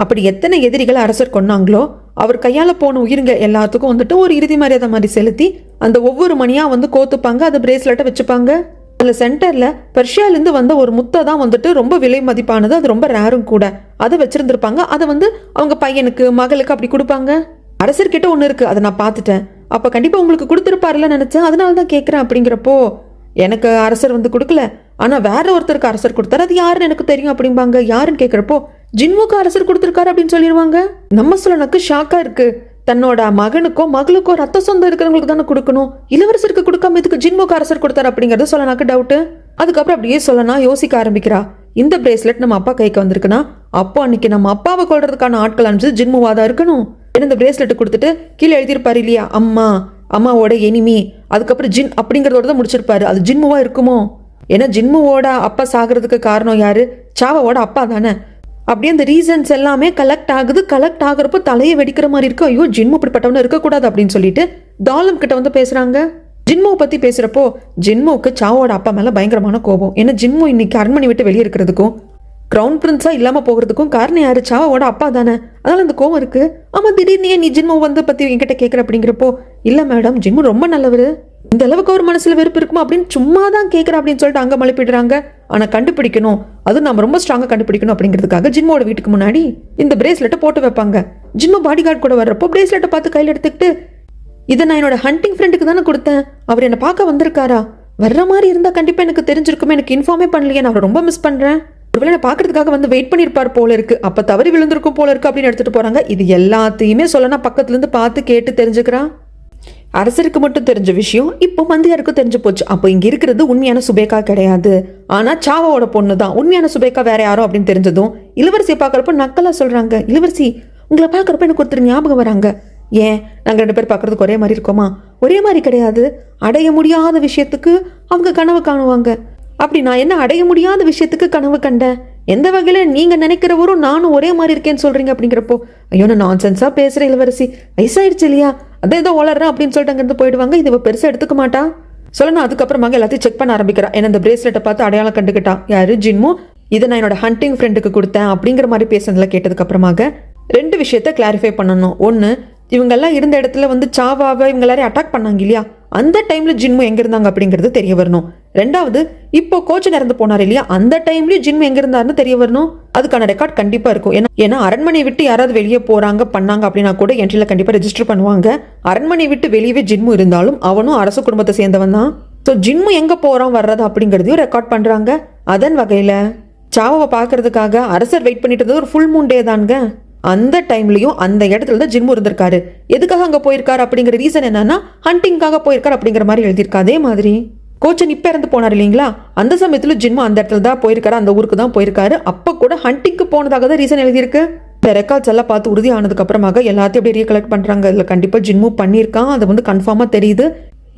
அப்படி எத்தனை எதிரிகளை அரசர் கொன்னாங்களோ அவர் கையால போன உயிருங்க எல்லாத்துக்கும் வந்துட்டு ஒரு இறுதி மரியாதை மாதிரி செலுத்தி அந்த ஒவ்வொரு மணியா வந்து கோத்துப்பாங்க. அது பிரேஸ்லெட்டை வச்சுப்பாங்க. அதுல சென்டர்ல பெர்ஷியால இருந்து வந்த ஒரு முத்தை தான் வந்துட்டு ரொம்ப விலை மதிப்பானது, அது ரொம்ப ரேரும் கூட. அதை வச்சிருந்திருப்பாங்க. அதை வந்து அவங்க பையனுக்கு மகளுக்கு அப்படி கொடுப்பாங்க. அரசர்கிட்ட ஒண்ணு இருக்கு, அதை நான் பார்த்துட்டேன். அப்ப கண்டிப்பா உங்களுக்கு கொடுத்துருப்பாருல நினைச்சேன், அதனாலதான் கேட்கிறேன் அப்படிங்கிறப்போ எனக்கு அரசர் வந்து கொடுக்கல, ஆனா வேற ஒருத்தருக்கு அரசர் கொடுத்தாரு, அது யாருன்னு எனக்கு தெரியும் அப்படிம்பாங்க. யாருன்னு கேட்கிறப்போ ஜின்முக்கு அரசர் கொடுத்திருக்காரு அப்படின்னு சொல்லிடுவாங்க. நம்ம சொல்லனுக்கு ஷாக்கா இருக்கு. தன்னோட மகனுக்கோ மகளுக்கோ ரத்த சொந்தம் இருக்கிறவங்களுக்கு தானே கொடுக்கணும், இளவரசருக்கு கொடுக்காம இதுக்கு ஜின்முக்கு அரசர் கொடுத்தாரு அப்படிங்கறது சொல்லனாக்கு டவுட். அதுக்கப்புறம் அப்படியே சொல்லனா யோசிக்க ஆரம்பிக்கிறா. இந்த பிரேஸ்லெட் நம்ம அப்பா கைக்கு வந்திருக்குன்னா அப்போ அன்னைக்கு நம்ம அப்பாவை கொள்றதுக்கான ஆட்கள் அனுப்பிச்சது ஜின்முவாதான் இருக்கணும். ஏன்னா இந்த பிரேஸ்லெட் கொடுத்துட்டு கீழே எழுதியிருப்பாரு இல்லையா, அம்மா, அம்மாவோட எனிமி, அதுக்கப்புறம் ஜின் அப்படிங்கறதோட தான் முடிச்சிருப்பாரு. அது ஜின்முவா இருக்குமோ? ஏன்னா ஜின்முவோட அப்பா சாகிறதுக்கு காரணம் யாரு? சாவாவோட அப்பா தானே. அப்படியே அந்த ரீசன்ஸ் எல்லாமே கலெக்ட் ஆகுது. கலெக்ட் ஆகுறப்போ தலையை வெடிக்கிற மாதிரி இருக்கு. ஐயோ ஜின்மு இப்படிப்பட்டவன இருக்கக்கூடாது அப்படின்னு சொல்லிட்டு தாலம் கிட்ட வந்து பேசுறாங்க. ஜின்முவை பத்தி பேசுறப்போ ஜின்முவுக்கு சாவோட அப்பா மேல பயங்கரமான கோபம். ஏன்னா ஜின்மு இன்னைக்கு அரண்மனை விட்டு வெளியே இருக்கிறதுக்கும் கிரவுன் பிரின்ஸா இல்லாம போகிறதுக்கும் காரணம் யாரு? சாவோட அப்பா தானே. அதனால அந்த கோவம் இருக்கு. ஆமா, திடீர்னு நீ ஜின்மு வந்து பத்தி என்கிட்ட கேட்குற அப்படிங்கிறப்போ, இல்ல மேடம், ஜின்மு ரொம்ப நல்லவரு, இந்த அளவுக்கு ஒரு மனசுல வெறுப்பு இருக்குமா அப்படின்னு சும்மா தான் கேட்குற அப்படின்னு சொல்லிட்டு அங்க மழுப்பிடுறாங்க. ஆனா கண்டுபிடிக்கணும், அது நம்ம ரொம்ப ஸ்ட்ராங்கா கண்டுபிடிக்கணும் அப்படிங்கிறதுக்காக ஜின்மோட வீட்டுக்கு முன்னாடி இந்த பிரேஸ்லெட்டை போட்டு வைப்பாங்க. ஜின்மு பாடி கார்டு கூட வர்றப்போ பிரேஸ்லெட்டை பார்த்து கையில் எடுத்துக்கிட்டு, இதை நான் என்னோட ஹண்டிங் ஃப்ரெண்டுக்கு தானே கொடுத்தேன். அவர் என்னை பார்க்க வந்திருக்காரா? வர்ற மாதிரி இருந்தா கண்டிப்பா எனக்கு தெரிஞ்சிருக்குமே, எனக்கு இன்ஃபார்மே பண்ணலையே, நான் அவரை ரொம்ப மிஸ் பண்றேன். ஒருவேளை என்ன பாக்குறதுக்காக வந்து வெயிட் பண்ணிருப்பார் போல இருக்கு, அப்ப தவறி விழுந்திருக்கும் போல இருக்கு அப்படின்னு எடுத்துட்டு போறாங்க. இது எல்லாத்தையுமே சொல்லனா பக்கத்துல இருந்து பார்த்து கேட்டு தெரிஞ்சுக்கிறான். அரசருக்கு மட்டும் தெரிஞ்ச விஷயம் இப்போ மந்தியாருக்கும் தெரிஞ்சு போச்சு. அப்போ இங்க இருக்கிறது உண்மையான சுபேகா கிடையாது, ஆனா சாவாவோட பொண்ணு தான். உண்மையான சுபேகா வேற யாரோ அப்படின்னு தெரிஞ்சதும் இளவரசியை பாக்குறப்ப நக்கலா சொல்றாங்க, இளவரசி உங்களை பாக்குறப்ப எனக்கு ஒருத்தர் ஞாபகம் வராங்க. ஏன் நாங்க 2 பேர் பாக்குறதுக்கு ஒரே மாதிரி இருக்கோமா? ஒரே மாதிரி கிடையாது, அடைய முடியாத விஷயத்துக்கு அவங்க கனவு காணுவாங்க. அப்படி நான் என்ன அடைய முடியாத விஷயத்துக்கு கனவு கண்டேன்? எந்த வகையில நீங்க நினைக்கிறவரும் நானும் ஒரே மாதிரி இருக்கேன்னு சொல்றீங்க அப்படிங்கிறப்போ, ஐயோ நான் நான்சென்ஸா பேசுறேன் இளவரசி, வயசாயிடுச்சு இல்லையா, அதே ஏதோ வளர்றேன் அப்படின்னு சொல்லிட்டு அங்கிருந்து போயிடுவாங்க. இது பெருசா எடுத்துக்க மாட்டா. சொல்லணும். அதுக்கப்புறமாக எல்லாத்தையும் செக் பண்ண ஆரம்பிக்கிறா. ஏன்னா இந்த பிரேஸ்லெட்டை பார்த்து அடையாளம் கண்டுக்கிட்டா. யாரு? ஜின்மு. இதை நான் என்னோட ஹண்டிங் ஃப்ரெண்டுக்கு கொடுத்தேன் அப்படிங்கிற மாதிரி பேசுனதுல கேட்டதுக்கு அப்புறமாக 2 விஷயத்த கிளாரிஃபை பண்ணணும். ஒன்று, இவங்கெல்லாம் இருந்த இடத்துல வந்து சாவாவை இவங்க எல்லாரையும் அட்டாக் பண்ணாங்க இல்லையா, அந்த டைம்ல ஜின்மு எங்க இருந்தாங்க அப்படிங்கிறது தெரிய வரணும். 2வது, இப்போ கோச்சன் இறந்து போனார் இல்லையா, அந்த டைம்லயும் ஜின்மு எங்க இருந்தாருன்னு தெரிய வரணும். அதுக்கான ரெக்கார்ட் கண்டிப்பா இருக்கும். ஏன்னா அரண்மனை விட்டு யாராவது வெளியே போறாங்க பண்ணாங்க அப்படின்னா கூட என்ட்ரியில கண்டிப்பா ரெஜிஸ்டர் பண்ணுவாங்க. அரண்மனை விட்டு வெளியவே ஜின்மு இருந்தாலும் அவனும் அரச குடும்பத்தை சேர்ந்தவன் தான். ஸோ ஜின்மு எங்க போறான் வர்றது அப்படிங்கிறதையும் ரெக்கார்ட் பண்றாங்க. அதன் வகையில சாவாவை பாக்குறதுக்காக அரசர் வெயிட் பண்ணிட்டு இருந்தது ஒரு ஃபுல் மூன் டே தாங்க. அந்த டைம்லயும் அந்த இடத்துல தான் ஜின்மு இருந்திருக்காரு. எதுக்காக அங்க போயிருக்காரு அப்படிங்கிற ரீசன் என்னன்னா ஹண்டிங்காக போயிருக்காரு அப்படிங்கிற மாதிரி எழுதியிருக்கா. அதே மாதிரி கோச்சன் இப்ப இறந்து போனார் இல்லைங்களா, அந்த சமயத்துல ஜின்மு அந்த இடத்துல தான் போயிருக்காரு, அந்த ஊருக்கு தான் போயிருக்காரு. அப்ப கூட ஹண்டிங்க்கு போனதாக தான் ரீசன் எழுதியிருக்கு. இந்த ரெக்கார்ட்ஸ் எல்லாம் பார்த்து உறுதி ஆனதுக்கு அப்புறமாக எல்லாத்தையும் அப்படியே ரீகலெக்ட் பண்றாங்க. இதுல கண்டிப்பா ஜின்மு பண்ணியிருக்கான், அது வந்து கன்ஃபார்மா தெரியுது.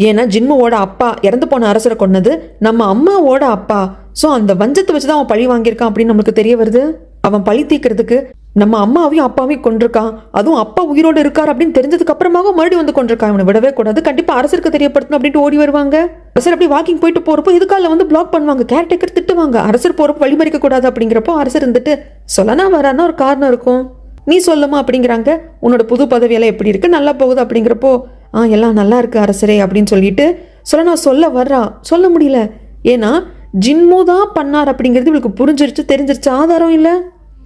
ஏன்னா ஜின்முவோட அப்பா இறந்து போன அரசரை கொன்னது நம்ம அம்மாவோட அப்பா. ஸோ அந்த வஞ்சத்தை வச்சுதான் அவன் பழி வாங்கியிருக்கான் அப்படின்னு நமக்கு தெரிய வருது. அவன் பழி தீக்கிறதுக்கு நம்ம அம்மாவையும் அப்பாவையும் கொண்டிருக்கான், அதுவும் அப்பா உயிரோடு இருக்கார் அப்படின்னு தெரிஞ்சதுக்கு அப்புறமாக மறுபடியும் வந்து கொண்டிருக்கான். இவனை விடவே கூடாது, கண்டிப்பா அரசருக்கு தெரியப்படுத்தணும் அப்படின்ட்டு ஓடி வருவாங்க. அரசர் அப்படி வாக்கிங் போயிட்டு போறப்போ இதுக்கால வந்து பிளாக் பண்ணுவாங்க, கேர்டேக்கர் திட்டுவாங்க. அரசர் போறப்போ வழிமறிக்க கூடாது அப்படிங்கிறப்போ அரசர் இருந்துட்டு சொல்லனா வரானா ஒரு காரணம் இருக்கும், நீ சொல்லுமா அப்படிங்கிறாங்க. உன்னோட புது பதவியெல்லாம் எப்படி இருக்கு, நல்லா போகுது அப்படிங்கிறப்போ எல்லாம் நல்லா இருக்கு அரசரே அப்படின்னு சொல்லிட்டு சொல்லனா சொல்ல வர்றா. சொல்ல முடியல, ஏன்னா ஜின்மு தான் பண்ணார் அப்படிங்கிறது இவளுக்கு புரிஞ்சிருச்சு, தெரிஞ்சிருச்சு, ஆதாரம் இல்லை.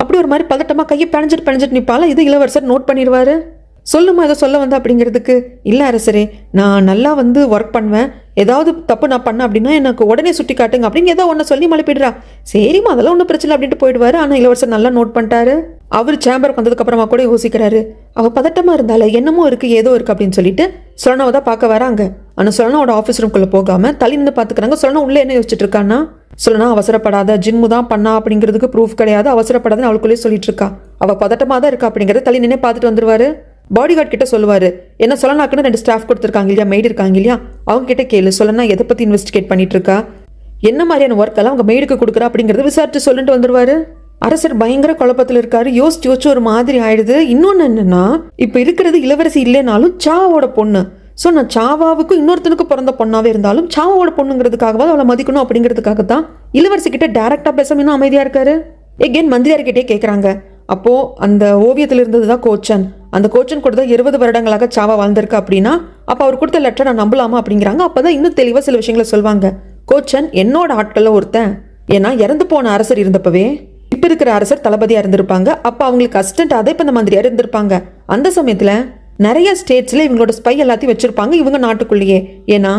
அப்படி ஒரு மாதிரி பதட்டமா கையை பிணைஞ்சிட்டு நிற்பால. இது இளவரசர் நோட் பண்ணிடுவாரு. சொல்லுமா ஏதோ சொல்ல வந்தா அப்படிங்கிறதுக்கு, இல்லை அரசரே நான் நல்லா வந்து ஒர்க் பண்ணுவேன், ஏதாவது தப்பு நான் பண்ண அப்படின்னா எனக்கு உடனே சுட்டி காட்டுங்க அப்படின்னு ஏதோ ஒன்று சொல்லி மழுப்பிடுறா. சரிம்மா அதெல்லாம் ஒன்றும் பிரச்சனை அப்படின்ட்டு போயிடுவாரு. ஆனால் இளவரசர் நல்லா நோட் பண்ணிட்டாரு. அவர் சேம்பருக்கு வந்ததுக்கு அப்புறமா கூட யோசிக்கிறாரு, அவ பதட்டமா இருந்தால என்னமோ இருக்கு ஏதோ இருக்கு அப்படின்னு சொல்லிட்டு சொலனாவை தான் பார்க்க வராங்க. ஆனால் சொலனாவோட ஆஃபீஸ் ரூம்குள்ள போகாம தள்ளி நின்று பார்த்துக்கிறாங்க. சொலனா உள்ள என்ன யோசிச்சுட்டு இருக்கான்னா, சொல்லனா அவசரப்படாத, ஜின்மு தான் பண்ணா அப்படிங்கிறதுக்கு ப்ரூஃப் கிடையாது, அவசரப்படாதுன்னு அவளுக்குள்ளே சொல்லிட்டு இருக்கா. அவ பதட்டமா தான் இருக்கா அப்படிங்கிறத தள்ளி நின்று பார்த்துட்டு வந்துருவாரு. பாடி கார்டு கிட்ட சொல்லுவாரு, என்ன சொல்லனாக்குன்னு 2 ஸ்டாஃப் கொடுத்துருக்காங்க இல்லையா, மெய்டு இருக்காங்க இல்லையா, அவங்க கிட்ட கேளு, சொல்லனா எதை பத்தி இன்வெஸ்டிகேட் பண்ணிட்டு இருக்கா, என்ன மாதிரியான ஒர்க் எல்லாம் அவங்க மெய்டுக்கு கொடுக்குறா அப்படிங்கறத விசாரிச்சு சொல்லிட்டு வந்துருவாரு. அரசர் பயங்கர குழப்பத்தில் இருக்காரு. யோசிச்சு ஒரு மாதிரி ஆயிடுது. இன்னொன்னு என்னன்னா, இப்ப இருக்கிறது இளவரசி இல்லைனாலும் சாவாவோட பொண்ணு. ஸோ நான் சாவாவுக்கும் இன்னொருத்தனுக்கு பிறந்த பொண்ணாவே இருந்தாலும் சாவாவோட பொண்ணுங்கிறதுக்காகவாது அவளை மதிக்கணும் அப்படிங்கிறதுக்காக தான் இளவரசி கிட்ட டைரக்டா பேசாம இன்னும் அமைதியா இருக்காரு. எகெயின் மந்திரியார்கிட்டே கேட்குறாங்க, அப்போ அந்த ஓவியத்தில் இருந்தது தான் கோச்சன், அந்த கோச்சன் கூட தான் 20 வருடங்களாக சாவா வாழ்ந்திருக்கு அப்படின்னா அப்போ அவர் கொடுத்த லெட்டரை நான் நம்பலாமா அப்படிங்கிறாங்க. அப்போதான் இன்னும் தெளிவாக சில விஷயங்களை சொல்லுவாங்க. கோச்சன் என்னோட ஆட்களில் ஒருத்தன், ஏன்னா இறந்து போன அரசர் இருந்தப்பவே இப்போ இருக்கிற அரசர் தளபதியாக இருந்திருப்பாங்க. அப்போ அவங்களுக்கு அசிஸ்டன்ட் அதை இப்போ இந்த மந்திரியார் இருந்திருப்பாங்க. அந்த சமயத்தில் நிறைய ஸ்டேட்ஸில் இவங்களோட ஸ்பை எல்லாத்தையும் வச்சிருப்பாங்க இவங்க நாட்டுக்குள்ளேயே. ஏன்னா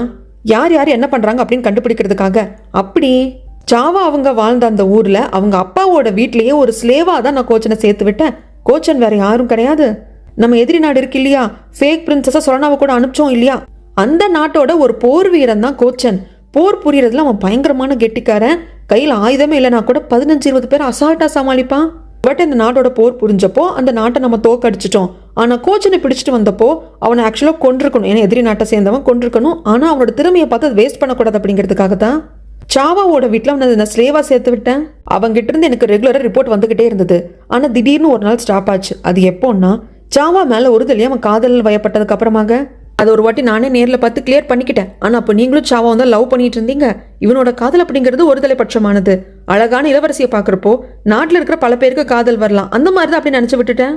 யார் யார் என்ன பண்ணுறாங்க அப்படின்னு கண்டுபிடிக்கிறதுக்காக. அப்படி சாவா அவங்க வாழ்ந்த அந்த ஊரில் அவங்க அப்பாவோட வீட்லேயே ஒரு ஸ்லேவாக தான் நான் கோச்சனை சேர்த்து விட்டேன். கோச்சன் வேற யாரும் கிடையாது, நம்ம எதிரி நாடு இருக்கு இல்லையா, ஃபேக் பிரின்சஸா சொலனாவை கூட அனுப்பிச்சோம் இல்லையா, அந்த நாட்டோட ஒரு போர் வீரன் தான் கோச்சன். போர் புரியறதுல அவன் பயங்கரமான கெட்டிக்காரன். கையில் ஆயுதமே இல்லைனா கூட 15-20 பேர் அசால்ட்டா சமாளிப்பான். பட் இந்த நாட்டோட போர் புரிஞ்சப்போ அந்த நாட்டை நம்ம தோக்கடிச்சிட்டோம். ஆனால் கோச்சனை பிடிச்சிட்டு வந்தப்போ அவனை ஆக்சுவலாக கொண்டிருக்கணும், ஏன்னா எதிரி நாட்டை சேர்ந்தவன் கொண்டிருக்கணும். ஆனால் அவனோட திறமையை பார்த்து அதை வேஸ்ட் பண்ணக்கூடாது அப்படிங்கிறதுக்காக தான் சாவாவோட வீட்டில் அவனை நான் ஸ்லேவா சேர்த்து விட்டேன். அவங்ககிட்ட இருந்து எனக்கு ரெகுலராக ரிப்போர்ட் வந்துகிட்டே இருந்தது. ஆனால் திடீர்னு ஒரு நாள் ஸ்டாப் ஆச்சு. அது எப்போன்னா, சாவா மேலே ஒரு தடவை அவன் காதல் வயப்பட்டதுக்கு அப்புறமாக. அதை ஒரு வாட்டி நானே நேரில் பார்த்து கிளியர் பண்ணிக்கிட்டேன். ஆனால் அப்போ நீங்களும் சாவா வந்து லவ் பண்ணிட்டு இருந்தீங்க. இவனோட காதல் அப்படிங்கிறது ஒரு தலைப்பட்சமானது. அழகான இளவரசியை பார்க்குறப்போ நாட்டில் இருக்கிற பல பேருக்கு காதல் வரலாம், அந்த மாதிரி தான் அப்படி நினச்சி விட்டுட்டேன்.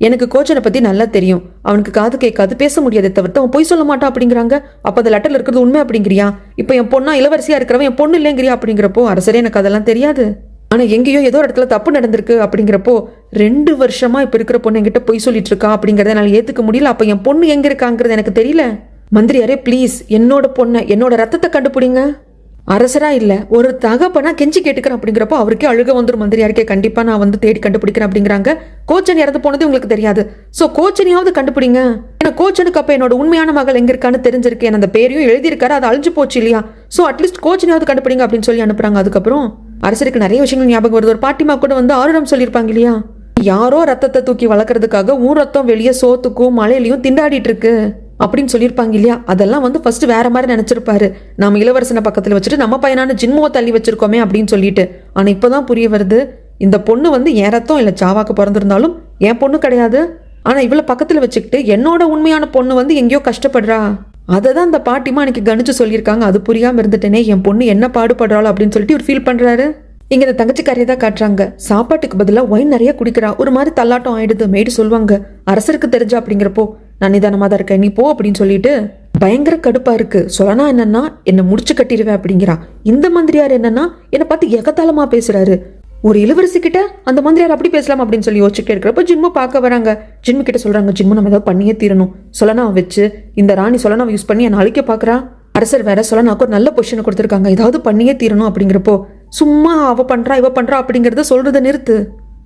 எனக்கு கோச்சனை பற்றி நல்லா தெரியும். அவனுக்கு காது கேட்காது, பேச முடியாதே தவிர்த்து அவன் பொய் சொல்ல மாட்டான் அப்படிங்கிறாங்க. அப்போ அந்த லெட்டரில் இருக்கிறது உண்மை அப்படிங்கிறியா? இப்போ என் பொண்ணா இளவரசியாக இருக்கிறவன் என் பொண்ணு இல்லைங்கிறியா அப்படிங்கிறப்போ அரசரே எனக்கு அதெல்லாம் தெரியாது. ஆனா எங்கேயோ ஏதோ ஒரு இடத்துல தப்பு நடந்திருக்கு அப்படிங்கிறப்போ 2 வருஷமா இப்ப இருக்கிற பொண்ணு என்கிட்ட பொய் சொல்லிட்டு இருக்கா அப்படிங்கறத என்னால ஏத்துக்க முடியல. அப்ப என் பொண்ணு எங்க இருக்காங்கிறது எனக்கு தெரியல. மந்திரியாரே ப்ளீஸ் என்னோட பொண்ணை, என்னோட ரத்தத்தை கண்டுபிடிங்க. அரசரா இல்ல ஒரு தகப்பனா கெஞ்சி கேட்டுக்கிறேன் அப்படிங்கிறப்போ அவருக்கே அழுக வந்துடும். மந்திரியாருக்கே கண்டிப்பா நான் வந்து தேடி கண்டுபிடிக்கிறேன் அப்படிங்கிறாங்க. கோச்சன் இறந்து போனது உங்களுக்கு தெரியாது, சோ கோச்சனையாவது கண்டுபிடிங்க. ஏன்னா கோச்சனுக்கு அப்ப என்னோட உண்மையான மகள் எங்க இருக்கான்னு தெரிஞ்சிருக்கு. அந்த பேரையும் எழுதியிருக்காரு, அது அழிஞ்சு போச்சு இல்லையா? சோ அட்லீஸ்ட் கோச்சனையாவது கண்டுபிடிங்க அப்படின்னு சொல்லி அனுப்புறாங்க. அதுக்கப்புறம் அரசருக்கு நிறைய விஷயங்கள் ஞாபகம் வருது. ஒரு பாட்டிமா கூட வந்து ஆறுடம் சொல்லியிருப்பாங்க இல்லையா, யாரோ ரத்தத்தை தூக்கி வளர்க்கறதுக்காக ஊர் ரத்தம் வெளியே சோத்துக்கும் மழையிலையும் திண்டாடிட்டு இருக்கு அப்படின்னு சொல்லியிருப்பாங்க இல்லையா. அதெல்லாம் வந்து ஃபர்ஸ்ட் வேற மாதிரி நினைச்சிருப்பாரு. நம்ம இளவரசனை பக்கத்துல வச்சுட்டு நம்ம பையனான ஜின்முவை தள்ளி வச்சிருக்கோமே அப்படின்னு சொல்லிட்டு. ஆனா இப்பதான் புரிய வருது, இந்த பொண்ணு வந்து என் ரத்தம் இல்ல, சாவாக்கு பிறந்திருந்தாலும் என் பொண்ணு கிடையாது. ஆனா இவளை பக்கத்துல வச்சுக்கிட்டு என்னோட உண்மையான பொண்ணு வந்து எங்கேயோ கஷ்டப்படுறா. அதை தான் அந்த பாட்டிமா எனக்கு கணிச்சு சொல்லியிருக்காங்க. அது புரியாம இருந்துட்டேனே, என் பொண்ணு என்ன பாடுபடுறாளோ அப்படின்னு சொல்லிட்டு இவர் ஃபீல் பண்றாரு. இங்க இந்த தங்கச்சிக்காரியை தான் காட்டுறாங்க. சாப்பாட்டுக்கு பதிலாக ஒயின் நிறைய குடிக்கிறா. ஒரு மாதிரி தள்ளாட்டம் ஆயிடுது. மேடு சொல்லுவாங்க, அரசருக்கு தெரிஞ்சா அப்படிங்கிறப்போ நான் நிதானமா தான் இருக்கேன், நீ போ அப்படின்னு சொல்லிட்டு பயங்கர கடுப்பா இருக்கு. சொல்லனா என்னன்னா என்ன முடிச்சு கட்டிடுவேன் அப்படிங்கிறா. இந்த மந்திரியார் என்னன்னா என்னை பார்த்து எகத்தாளமா பேசுறாரு. ஒரு இளவரசி கிட்ட அந்த மந்திரியார் அப்படி பேசலாம் அப்படின்னு சொல்லி யோசிச்சுட்டு இருக்கிறப்ப ஜின்மு பார்க்க வராங்க. ஜின்மு கிட்ட சொல்றாங்க, ஜின்மு நம்ம ஏதாவது பண்ணியே தீரணும். சொல்லனாவை வச்சு இந்த ராணி சொல்லனாவை யூஸ் பண்ணி என்னை அழிக்க பாக்குறா. அரசர் வேற சொல்லனாக்கு ஒரு நல்ல பொசிஷனை கொடுத்துருக்காங்க, ஏதாவது பண்ணியே தீரணும் அப்படிங்கிறப்போ சும்மா அவ பண்றா இவ பண்றா அப்படிங்கறத சொல்றதை நிறுத்து.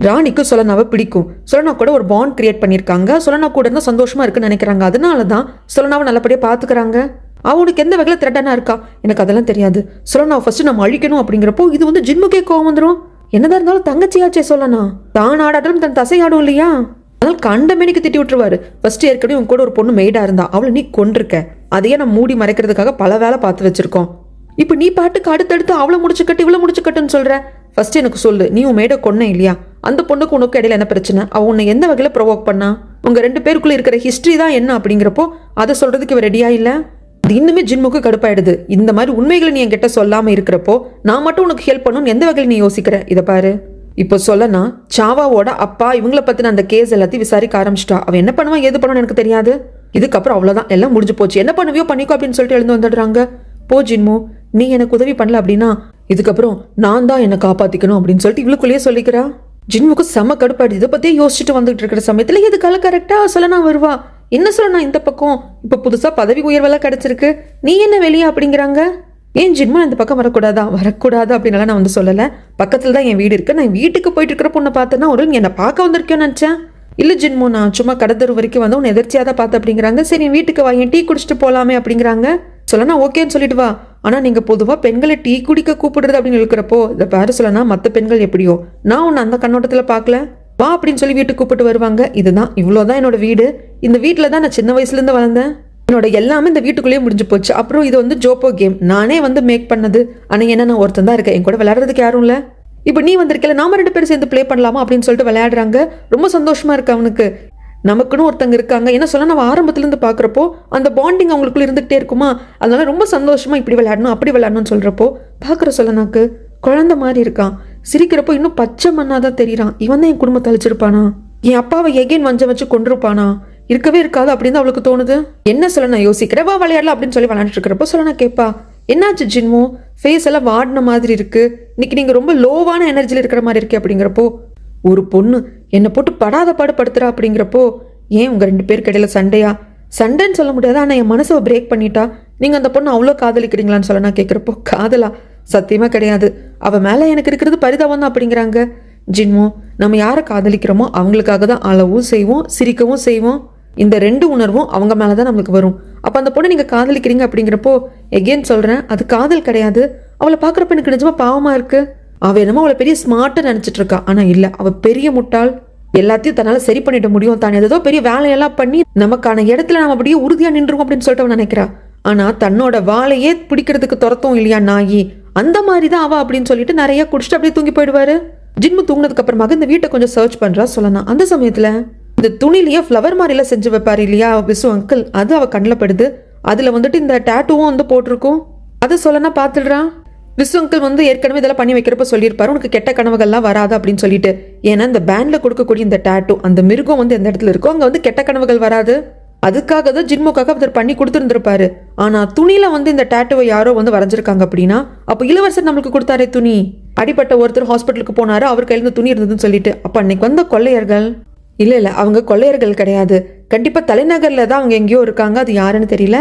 ராணிக்கு சொல்லனாவை பிடிக்கும். சொல்லனா கூட ஒரு பாண்ட் கிரியேட் பண்ணிருக்காங்க. சொல்லனா கூட இருந்தா சந்தோஷமா இருக்குன்னு நினைக்கிறாங்க. அதனாலதான் சொல்லனாவை நல்லபடியா பாத்துக்கிறாங்க. அவனுக்கு எந்த வகையில த்ரெட்டனா இருக்கா எனக்கு அதெல்லாம் தெரியாது. சொல்லனாவை ஃபர்ஸ்ட் நம்ம அழிக்கணும் அப்படிங்கிறப்போ இது வந்து ஜின்முக்கே கோவம் வந்துடும். என்னதான் இருந்தாலும் தங்கச்சியாச்சே சொல்லனா, தான் ஆடாட்டாலும் தன் தசை ஆடும் இல்லையா? அதனால கண்டமேனிக்கு திட்டி விட்டுருவாரு. ஃபர்ஸ்ட் ஏற்கனவே உன் கூட ஒரு பொண்ணு மெய்டா இருந்தா, அவளை நீ கொண்டிருக்க, அதையே நம்ம மூடி மறைக்கிறதுக்காக பல வேலை பார்த்து வச்சிருக்கோம். இப்ப நீ பாட்டுக்கு அடுத்தடுத்து அவளை முடிச்சு கட்டு இவ்வளவு முடிச்சு கட்டுன்னு சொல்ற. ஃபர்ஸ்ட் எனக்கு சொல்லு, நீ உன் மேட கொன்ன இல்லையா? அந்த பொண்ணுக்கு உனக்கு இடையில என்ன பிரச்சனை? அவ உன்னை எந்த வகையில ப்ரொவோக் பண்ணா? உங்க 2 பேருக்குள்ள இருக்கிற ஹிஸ்டரி தான் என்ன அப்படிங்கிறப்போ அதை சொல்றதுக்கு இவ ரெடியா இல்ல. அது இன்னுமே ஜின்முக்கு கடுப்பாயிடுது. இந்த மாதிரி உண்மைகளை நீ என்கிட்ட சொல்லாம இருக்கிறப்போ நான் மட்டும் உனக்கு ஹெல்ப் பண்ணணும்னு எந்த வகையில் நீ யோசிக்கிற? இதை பாரு, இப்போ சொல்லனா சாவாவோட அப்பா இவங்களை பத்தின அந்த கேஸ் எல்லாத்தையும் விசாரிக்க ஆரம்பிச்சிட்டா. அவ என்ன பண்ணுவா ஏது பண்ணுவான்னு எனக்கு தெரியாது. இதுக்கப்புறம் அவ்வளவுதான், எல்லாம் முடிஞ்சு போச்சு, என்ன பண்ணுவியோ பண்ணிக்கோ அப்படின்னு சொல்லிட்டு எழுந்து வந்துடுறாங்க. போ ஜின்மு, நீ எனக்கு உதவி பண்ணல அப்படின்னா இதுக்கப்புறம் நான் தான் என்னை காப்பாத்திக்கணும் அப்படின்னு சொல்லிட்டு இவளுக்குள்ளேயே சொல்லிக்கிறா. ஜின்முக்கு செம கடுப்பாடு. இதை பத்தியே யோசிச்சுட்டு வந்துட்டு இருக்கிற சமயத்துல எதுக்கால கரெக்டா சொல்லனா வருவா. என்ன சொல்லனா இந்த பக்கம் இப்ப புதுசா பதவி உயர்வெல்லாம் கிடைச்சிருக்கு, நீ என்ன வெளியே அப்படிங்கிறாங்க. ஏன் ஜின்மா இந்த பக்கம் வரக்கூடாதா? வரக்கூடாது அப்படின்னால நான் வந்து சொல்லல. பக்கத்துல தான் என் வீடு இருக்கு. நான் வீட்டுக்கு போயிட்டு இருக்கிற பொண்ணை பார்த்தேன்னா ஒரு என்னை பார்க்க வந்திருக்கேன்னு நினைச்சேன். இல்ல ஜின்மு, நான் சும்மா கடத்தரு வரைக்கும் வந்து உன்னை எதிர்ச்சியா தான் பார்த்தேன் அப்படிங்கிறாங்க. சரி வீட்டுக்கு வா, என் டீ குடிச்சிட்டு போலாமே அப்படிங்கிறாங்க. சொல்லனா ஓகேன்னு சொல்லிட்டு வா, ஆனா நீங்க பொதுவா பெண்களை டீ குடிக்க கூப்பிடுறது அப்படின்னு இருக்கிறப்போ இதை பாரு சொல்லனா, மற்ற பெண்கள் எப்படியோ நான் உன்னை அந்த கண்ணோட்டத்துல பார்க்கல, வா அப்படின்னு சொல்லி வீட்டுக்கு கூப்பிட்டு வருவாங்க. இதுதான் இவ்வளவுதான் என்னோட வீடு. இந்த வீட்டுல தான் நான் சின்ன வயசுல இருந்து வளர்ந்தேன். என்னோட எல்லாமே இந்த வீட்டுக்குள்ளேயே முடிஞ்சு போச்சு. அப்புறம் இது வந்து ஜோப்போ கேம் நானே வந்து மேக் பண்ணது. ஆனா என்ன, நான் ஒருத்தன் தான் இருக்கேன், என் கூட விளையாடுறதுக்கு யாரும் இல்ல. இப்ப நீ வந்திருக்கல, நாம 2 பேரும் சேர்ந்து பிளே பண்ணலாமா அப்படின்னு சொல்லிட்டு விளையாடுறாங்க. ரொம்ப சந்தோஷமா இருக்கு அவனுக்கு. நமக்குன்னு ஒருத்தங்க இருக்காங்க. என்ன சொல்ல, நம்ம ஆரம்பத்துல இருந்து பாக்குறப்போ அந்த பாண்டிங் அவங்களுக்குள்ள இருந்துகிட்டே இருக்குமா, அதனால ரொம்ப சந்தோஷமா இப்படி விளையாடணும் அப்படி விளையாடணும்னு சொல்றப்போ பாக்குற சொல்லனாக்கு குழந்தை மாதிரி இருக்கான். சிரிக்கிறப்போ இன்னும் பச்சை மண்ணாதான் தெரியறான். இவன் தான் என் குடும்பத்தை அழிச்சிருப்பானா? என் அப்பாவை எகைன் வஞ்சம் வச்சு கொண்டிருப்பானா? இருக்கவே இருக்காது அப்படின்னு அவளுக்கு தோணுது. என்ன சொல்ல நான் யோசிக்கிறேன், வா விளையாடலாம் அப்படின்னு சொல்லி விளையாண்டுட்டு இருக்கிறப்போ சொல்லனா கேட்பா, என்னாச்சு ஜின்மு, ஃபேஸ் எல்லாம் வாடின மாதிரி இருக்கு, இன்னைக்கு நீங்க ரொம்ப லோவான எனர்ஜில இருக்கிற மாதிரி இருக்கு அப்படிங்கிறப்போ, ஒரு பொண்ணு என்னை போட்டு படாத பாடு படுத்துறா அப்படிங்கிறப்போ, ஏன் உங்க 2 பேருக்கு இடையில சண்டையா? சண்டைன்னு சொல்ல முடியாது, ஆனா என் மனசை பிரேக் பண்ணிட்டா. நீங்க அந்த பொண்ணு அவ்வளோ காதலிக்கிறீங்களான்னு சொல்ல நான் கேட்கிறப்போ, காதலா? சத்தியமா கிடையாது, அவ மேல எனக்கு இருக்கிறது பரிதாபம் தான் அப்படிங்கிறாங்க. ஜின்மு, நம்ம யாரை காதலிக்கிறோமோ அவங்களுக்காக தான் அழவும் செய்வோம் சிரிக்கவும் செய்வோம். இந்த 2 உணர்வும் அவங்க மேலதான் நம்மளுக்கு வரும். அப்ப அந்த பொண்ணை நீங்க காதலிக்கிறீங்க அப்படிங்கிறப்போ எகெயின் சொல்றேன், அது காதல் கிடையாது. அவளை பாக்குறப்ப எனக்கு நிஜமா பாவமா இருக்கு. அவ என்னமோ அவளை பெரிய ஸ்மார்ட்டா நினைச்சிட்டு இருக்கா. ஆனா இல்ல, அவ பெரிய முட்டாள். எல்லாத்தையும் தன்னால சரி பண்ணிட முடியும், தான் ஏதோ பெரிய வேலையெல்லாம் பண்ணி நமக்கான இடத்துல நம்ம அப்படியே உறுதியா நின்றுவோம் அப்படின்னு சொல்லிட்டு அவன் நினைக்கிறா. ஆனா தன்னோட வாழையே பிடிக்கிறதுக்கு துரத்தும் இல்லையா நாயி, அந்த மாதிரிதான் அவ அப்படின்னு சொல்லிட்டு நிறைய குடிச்சிட்டு அப்படியே தூங்கி போயிடுவாரு. ஜின்மு தூங்கினதுக்கு அப்புறமாக இந்த வீட்டை கொஞ்சம் சர்ச் பண்றா சொல்லலாம். அந்த சமயத்துல இந்த துணிலேயே ஃப்ளவர் மாதிரிலாம் செஞ்சு வைப்பாரு இல்லையா விசு அங்கிள், அது அவ கண்ணில் படுது. அதுல வந்துட்டு இந்த டேட்டூவும் வந்து போட்டிருக்கும். அதை சொல்லனா பாத்துடுறான். விசு அங்கிள் வந்து ஏற்கனவே இதெல்லாம் பண்ணி வைக்கிறப்ப சொல்லியிருப்பாரு, உனக்கு கெட்ட கனவுகள்லாம் வராது அப்படின்னு சொல்லிட்டு. ஏன்னா இந்த பேண்ட்ல கொடுக்கக்கூடிய இந்த டேட்டூ, அந்த மிருகம் வந்து எந்த இடத்துல இருக்கோ அங்க வந்து கெட்ட கனவுகள் வராது. அதுக்காக தான் ஜின்முக்காக அவர் பண்ணி கொடுத்துருந்துருப்பாரு. ஆனா துணியில வந்து இந்த டேட்டுவை யாரோ வந்து வரைஞ்சிருக்காங்க அப்படின்னா அப்ப இளவரசர் நம்மளுக்கு கொடுத்தாரே துணி. அடிப்பட்ட ஒருத்தர் ஹாஸ்பிட்டலுக்கு போனாரு, அவர் கையில இருந்து துணி இருந்ததுன்னு சொல்லிட்டு. அப்ப அன்னைக்கு வந்த கொள்ளையர்கள் இல்ல அவங்க கொள்ளையர்கள் கிடையாது. கண்டிப்பா தலைநகர்ல தான் அவங்க எங்கேயோ இருக்காங்க, அது யாருன்னு தெரியல.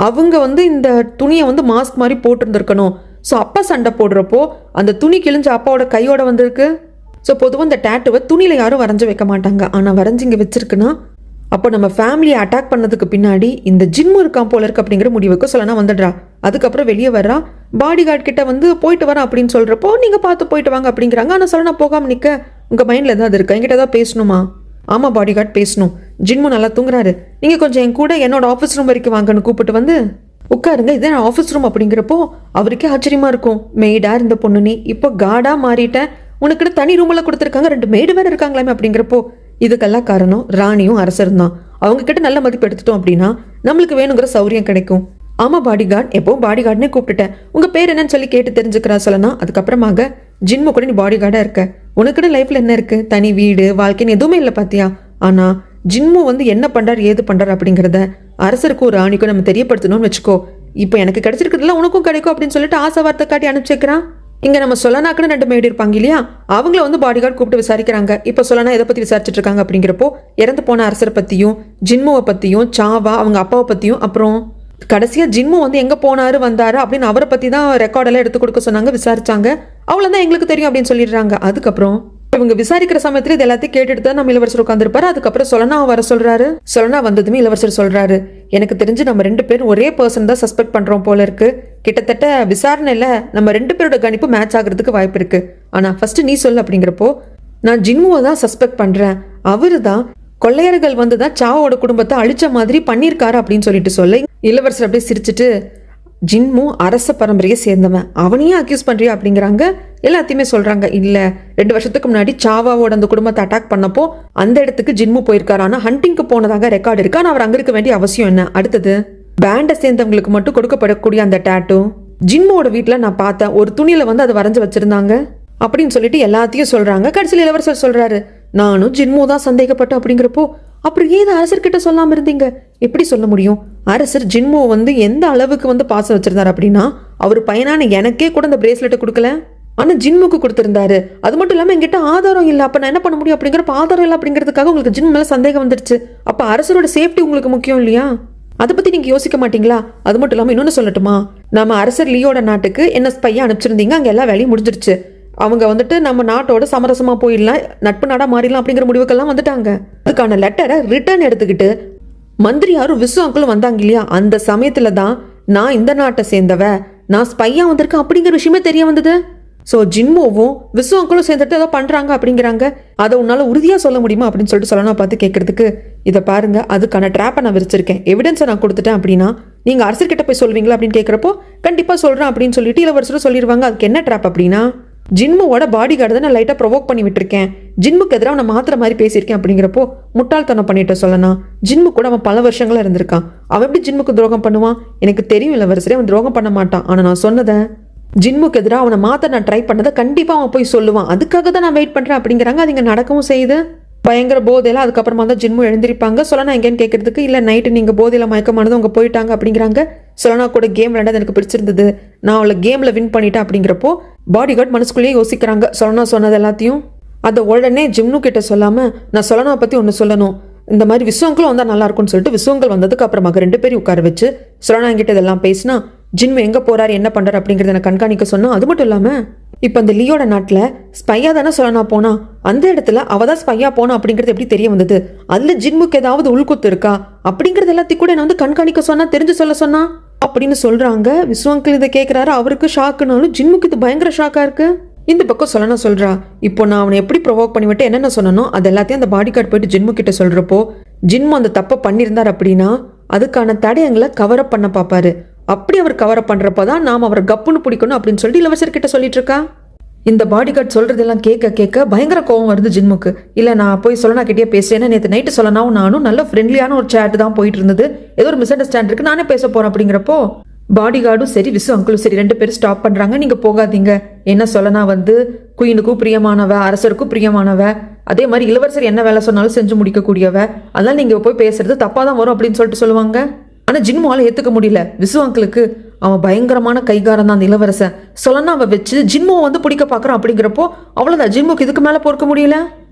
அவங்க வந்து இந்த துணியை வந்து மாஸ்க் மாதிரி போட்டிருந்திருக்கணும். ஸோ அப்பா சண்டை போடுறப்போ அந்த துணி கிழிஞ்ச அப்பாவோட கையோட வந்திருக்கு. ஸோ பொதுவாக இந்த டேட்டுவை துணியில யாரும் வரைஞ்சு வைக்க மாட்டாங்க, ஆனா வரைஞ்சி இங்க வச்சிருக்குன்னா அப்போ நம்ம ஃபேமிலியை அட்டாக் பண்ணதுக்கு பின்னாடி இந்த ஜின்மு இருக்கான் போல இருக்கு அப்படிங்கிற முடிவுக்கு சொல்லனா வந்துடுறா. அதுக்கப்புறம் வெளியே வர்றா. பாடி கார்டு கிட்ட வந்து போயிட்டு வரேன் அப்படின்னு சொல்றப்போ நீங்க பார்த்து போயிட்டு வாங்க அப்படிங்கிறாங்க. ஆனா சொல்லனா போகாம நிக்க உங்க மைண்ட்ல ஏதாவது இருக்கா, என்கிட்ட ஏதாவது பேசணுமா? ஆமா பாடி கார்டு பேசணும், ஜின்மு நல்லா தூங்குறாரு, நீங்க கொஞ்சம் என் கூட என்னோட ஆஃபீஸ் ரூம் வரைக்கும் வாங்கன்னு கூப்பிட்டு வந்து உட்காருங்க, இதே ஆஃபீஸ் ரூம் அப்படிங்கிறப்போ அவருக்கே ஆச்சரியமா இருக்கும். மெய்டா இருந்த பொண்ணு நீ இப்போ காடா மாறிட்டேன், உனக்கு தனி ரூம்ல கொடுத்துருக்காங்க, 2 மெய்டு வேற இருக்காங்களாமே அப்படிங்கிறப்போ இதுக்கெல்லாம் காரணம் ராணியும் அரசரும் தான். அவங்க கிட்ட நல்ல மதிப்பு எடுத்துட்டோம் அப்படின்னா நம்மளுக்கு வேணுங்கிற சௌரியம் கிடைக்கும். ஆமா பாடி கார்டு, எப்பவும் பாடி கார்டுனே கூப்பிட்டுட்டேன், உங்க பேர் என்னன்னு சொல்லி கேட்டு தெரிஞ்சுக்கிறா சொல்லனா. அதுக்கப்புறமாக ஜின்மு கூட நீ பாடி கார்டா இருக்க, உனக்குன்னு லைஃப்ல என்ன இருக்கு, தனி வீடு வாழ்க்கைன்னு எதுவுமே இல்லை பாத்தியா. ஆனா ஜின்மு வந்து என்ன பண்றாரு ஏது பண்றாரு அப்படிங்கிறத அரசருக்கும் ராணிக்கும் நம்ம தெரியப்படுத்தணும்னு வச்சுக்கோ. இப்போ எனக்கு கிடைச்சிருக்கிறதுல உனக்கும் கிடைக்கும் அப்படின்னு சொல்லிட்டு ஆசை வார்த்தை காட்டி அனுப்பிச்சிக்கிறான். இங்க நம்ம சொல்லனாக்குன்னு 2 மெய்டு இருப்பாங்க இல்லையா, அவங்கள வந்து பாடி கார்டு கூப்பிட்டு விசாரிக்கிறாங்க. இப்போ சொல்லனா எதை பத்தி விசாரிச்சுட்டு இருக்காங்க அப்படிங்கிறப்போ இறந்து போன அரசரை பத்தியும் ஜின்முவை பத்தியும் சாவா அவங்க அப்பாவை பத்தியும் அப்புறம் கடைசியா ஜின்மு வந்து எங்க போனாரு வந்தாரு அப்படின்னு அவரை பத்தி தான் ரெக்கார்டெல்லாம் எடுத்து கொடுக்க சொன்னாங்க, விசாரிச்சாங்க. அவ்வளவுதான் எங்களுக்கு தெரியும் அப்படின்னு சொல்லிடுறாங்க. அதுக்கப்புறம் இவங்க விசாரிக்கிற சமயத்துல இது எல்லாத்தையும் கேட்டுட்டு தான் நம்ம இளவரசர் உட்காந்துருப்பாரு. அதுக்கப்புறம் சொல்லனா வர சொல்றாரு. சொல்லனா வந்ததுமே இளவரசர் சொல்றாரு, எனக்கு தெரிஞ்சு நம்ம 2 பேரும் ஒரே பர்சன் தான் சஸ்பெக்ட் பண்றோம் போல இருக்கு. கிட்டத்தட்ட விசாரணையில நம்ம 2 பேரோட கணிப்பு மேட்ச் ஆகுறதுக்கு வாய்ப்பு இருக்கு. ஆனா ஃபர்ஸ்ட் நீ சொல்லு அப்படிங்கிறப்போ நான் ஜின்முவை தான் சஸ்பெக்ட் பண்றேன், அவரு தான் கொள்ளையர்கள் வந்துதான் சாவோட குடும்பத்தை அழிச்ச மாதிரி பண்ணியிருக்காரு அப்படின்னு சொல்லிட்டு சொல்ல இளவரசர் அப்படியே சிரிச்சுட்டு ஜின்மு அரச பரம்பரையை சேர்ந்தவன், அவனையே அக்யூஸ் பண்றியா அப்படிங்கிறாங்க. எல்லாத்தையுமே சொல்றாங்க. இல்ல 2 வருஷத்துக்கு முன்னாடி சாவாவோட அந்த குடும்பத்தை அட்டாக் பண்ணப்போ அந்த இடத்துக்கு ஜின்மு போயிருக்காரு, ஆனா ஹண்டிங்க்கு போனதாக ரெக்கார்டு இருக்கு, ஆனா அவர் அங்க இருக்க வேண்டிய அவசியம் என்ன. அடுத்தது பேண்டை சேர்ந்தவங்களுக்கு மட்டும் கொடுக்கப்படக்கூடிய அந்த டேட்டூ ஜின்முவோட வீட்டுல நான் பார்த்தேன், ஒரு துணியில வந்து அதை வரைஞ்சு வச்சிருந்தாங்க அப்படின்னு சொல்லிட்டு எல்லாத்தையும் சொல்றாங்க. கடைசியில் இளவரசர் சொல்றாரு, நானும் ஜின்மு தான் சந்தேகப்பட்டேன் அப்படிங்கிறப்போ அப்புறம் ஏன் அரசர்கிட்ட சொல்லாம இருந்தீங்க? எப்படி சொல்ல முடியும்? அரசர் ஜின்முவை வந்து எந்த அளவுக்கு வந்து பாசம் வச்சிருந்தாரு அப்படின்னா அவர் பையனான எனக்கே கூட இந்த பிரேஸ்லெட்டை கொடுக்கல, ஆனா ஜின்முக்கு கொடுத்திருந்தாரு. அது மட்டும் இல்லாம என்கிட்ட ஆதாரம் இல்லை, அப்ப நான் என்ன பண்ண முடியும் அப்படிங்கிறப்ப ஆதாரம் இல்லை அப்படிங்கிறதுக்காக உங்களுக்கு ஜின்மு மேல சந்தேகம் வந்துருச்சு. அப்ப அரசரோட சேஃப்டி உங்களுக்கு முக்கியம் இல்லையா? அதை பத்தி நீங்க யோசிக்க மாட்டீங்களா? அது மட்டும் இல்லாம இன்னொன்னு சொல்லட்டுமா, நம்ம அரசர் லியோட நாட்டுக்கு என்ன ஸ்பையா அனுப்பிச்சிருந்தீங்க, அங்க எல்லா வேலையும் முடிஞ்சிருச்சு. அவங்க வந்துட்டு நம்ம நாட்டோட சமரசமா போயிடலாம், நட்பு நாடா மாறிடலாம் அப்படிங்கிற முடிவுக்கெல்லாம் வந்துட்டாங்க. அதுக்கான லெட்டரை ரிட்டர்ன் எடுத்துக்கிட்டு மந்திரி யாரும் விசு அங்கிளும் வந்தாங்க இல்லையா, அந்த சமயத்துல தான் நான் இந்த நாட்டை சேர்ந்தவ, நான் ஸ்பையா வந்திருக்கேன் அப்படிங்கிற விஷயமே தெரிய வந்தது. ஸோ ஜின்முவும் விசு அங்கிளும் சேர்ந்துட்டு ஏதோ பண்றாங்க அப்படிங்கிறாங்க. அதை உன்னால உறுதியா சொல்ல முடியுமா அப்படின்னு சொல்லிட்டு சொல்லணும் பார்த்து கேட்கறதுக்கு, இதை பாருங்க அதுக்கான ட்ராப்பை நான் விரிச்சிருக்கேன், எவிடன்ஸை நான் கொடுத்துட்டேன் அப்படின்னா நீங்க அரசர்கிட்ட போய் சொல்வீங்களா அப்படின்னு கேட்கறப்போ கண்டிப்பா சொல்றேன் அப்படின்னு சொல்லிட்டு இளவரசரும் சொல்லிடுவாங்க. அதுக்கு என்ன ட்ராப் அப்படின்னா ஜின்முவோட பாடி கார்டு நான் லைட்டா ப்ரொவோக் பண்ணி விட்டுருக்கேன், ஜின்முக்கு எதிராக நான் மாத்திர மாதிரி பேசியிருக்கேன் அப்படிங்கிறப்போ முட்டாள்தனம் பண்ணிட்டு சொல்லலாம். ஜின்மு கூட அவன் பல வருஷங்களா இருந்திருக்கான், அவன் எப்படி ஜின்முக்கு துரோகம் பண்ணுவான்? எனக்கு தெரியும் இளவரசரே, அவன் துரோகம் பண்ண மாட்டான். ஆனா நான் சொன்னதை ஜின்முக்கு எதிராக அவனை மாத்த நான் ட்ரை பண்ணதை கண்டிப்பா அவன் போய் சொல்லுவான், அதுக்காக தான் நான் வெயிட் பண்றேன் அப்படிங்கிறாங்க. அது இங்க நடக்கவும் செய்யுது. பயங்கர போதையில அதுக்கப்புறமா தான் ஜின்மு எழுந்திருப்பாங்க. சொல்லனா எங்கேன்னு கேட்கறதுக்கு, இல்ல நைட்டு நீங்க போதையில மயக்கமானது அவங்க போயிட்டாங்க அப்படிங்கிறாங்க. சொல்லனா கூட கேம் விளையாண்டது எனக்கு பிடிச்சிருந்தது, நான் அவளை கேம்ல வின் பண்ணிட்டேன் அப்படிங்கிறப்போ பாடி கார்டு மனசுக்குள்ளேயே யோசிக்கிறாங்க சொல்லனா சொன்னது எல்லாத்தையும். அதை உடனே ஜிம்னு கிட்ட சொல்லாம நான் சொல்லனா பத்தி ஒன்று சொல்லணும், இந்த மாதிரி விசுவங்களும் வந்தா நல்லா இருக்கும்னு சொல்லிட்டு விசுவங்கள் வந்ததுக்கு அப்புறமாக 2 பேரும் உட்கார வச்சு சொல்லனா என்கிட்ட இதெல்லாம் பேசினா ஜின்மு எங்க போறாரு என்ன பண்றாரு அப்படிங்கறத நான் கண்காணிக்க சொன்னா. அது மட்டும் இல்லாம இப்ப அந்த லியோட நாட்டுல ஸ்பையா தானே சொல்லனா போனா, அந்த இடத்துல அவதான் ஸ்பையா போனா அப்படிங்கிறது எப்படி தெரிய வந்தது, அதுல ஜின்முக்கு ஏதாவது உள்குத்து இருக்கா அப்படிங்கறது எல்லாத்தையும் கூட நான் வந்து கண்காணிக்க சொன்னா, தெரிஞ்சு சொல்ல சொன்னா அப்படின்னு சொல்றாங்க. விஸ்வங்கிள் இதை கேட்கிறாரு, அவருக்கு ஷாக்குனாலும் ஜின்முக்கு இது பயங்கர ஷாக்கா இருக்கு. இந்த பக்கம் சொல்லனா சொல்றா, இப்போ நான் அவனை எப்படி ப்ரொவோக் பண்ணிவிட்டு என்னென்ன சொன்னனோ அது எல்லாத்தையும் அந்த பாடி கார்டு போயிட்டு ஜின்மு கிட்ட சொல்றப்போ ஜின்மு அந்த தப்பை பண்ணியிருந்தார் அப்படின்னா அதுக்கான தடயங்களை கவரப் பண்ண பாப்பாரு. அப்படி அவர் கவரப் பண்றப்பதான் நாம் அவரை கப்புன்னு பிடிக்கணும் அப்படின்னு சொல்லிட்டு இளவரசர் கிட்ட சொல்லிட்டு இருக்கா. இந்த பாடி கார்டு சொல்றதெல்லாம் கேட்க கேட்க பயங்கர கோவம் வருது ஜின்முக்கு. இல்ல நான் போய் சொல்லனா கிட்டே பேசுறேன், நேற்று நைட்டு சொல்லனாவும் நானும் நல்ல ஃப்ரெண்ட்லியான ஒரு சேட் தான் போயிட்டு இருந்தது, ஏதோ ஒரு மிஸ் அண்டர்ஸ்டாண்ட் இருக்கு, நானே பேச போறேன் அப்படிங்கிறப்போ பாடி கார்டும் சரி விசு அங்கிளும் சரி 2 பேரும் ஸ்டாப் பண்றாங்க. நீங்க போகாதீங்க. என்ன சொல்லனா வந்து குயினுக்கும் பிரியமானவ, அரசருக்கும் பிரியமானவ, அதே மாதிரி இளவரசர் என்ன வேலை சொன்னாலும் செஞ்சு முடிக்கக்கூடியவ, அதனால நீங்க போய் பேசுறது தப்பா தான் வரும் அப்படின்னு சொல்லிட்டு சொல்லுவாங்க. ஆனா ஜின்முவால ஏத்துக்க முடியல. விசு அங்கிளுக்கு அவன் பயங்கரமான கைகாரம் தான் அந்த இளவரசன். சொல்லனா அவ வச்சு ஜின்முவை வந்து பிடிக்க பாக்குறான். அப்படிங்கிறப்போ அவ்வளவுதான், ஜின்முக்கு இதுக்கு மேல பொறுக்க முடியல.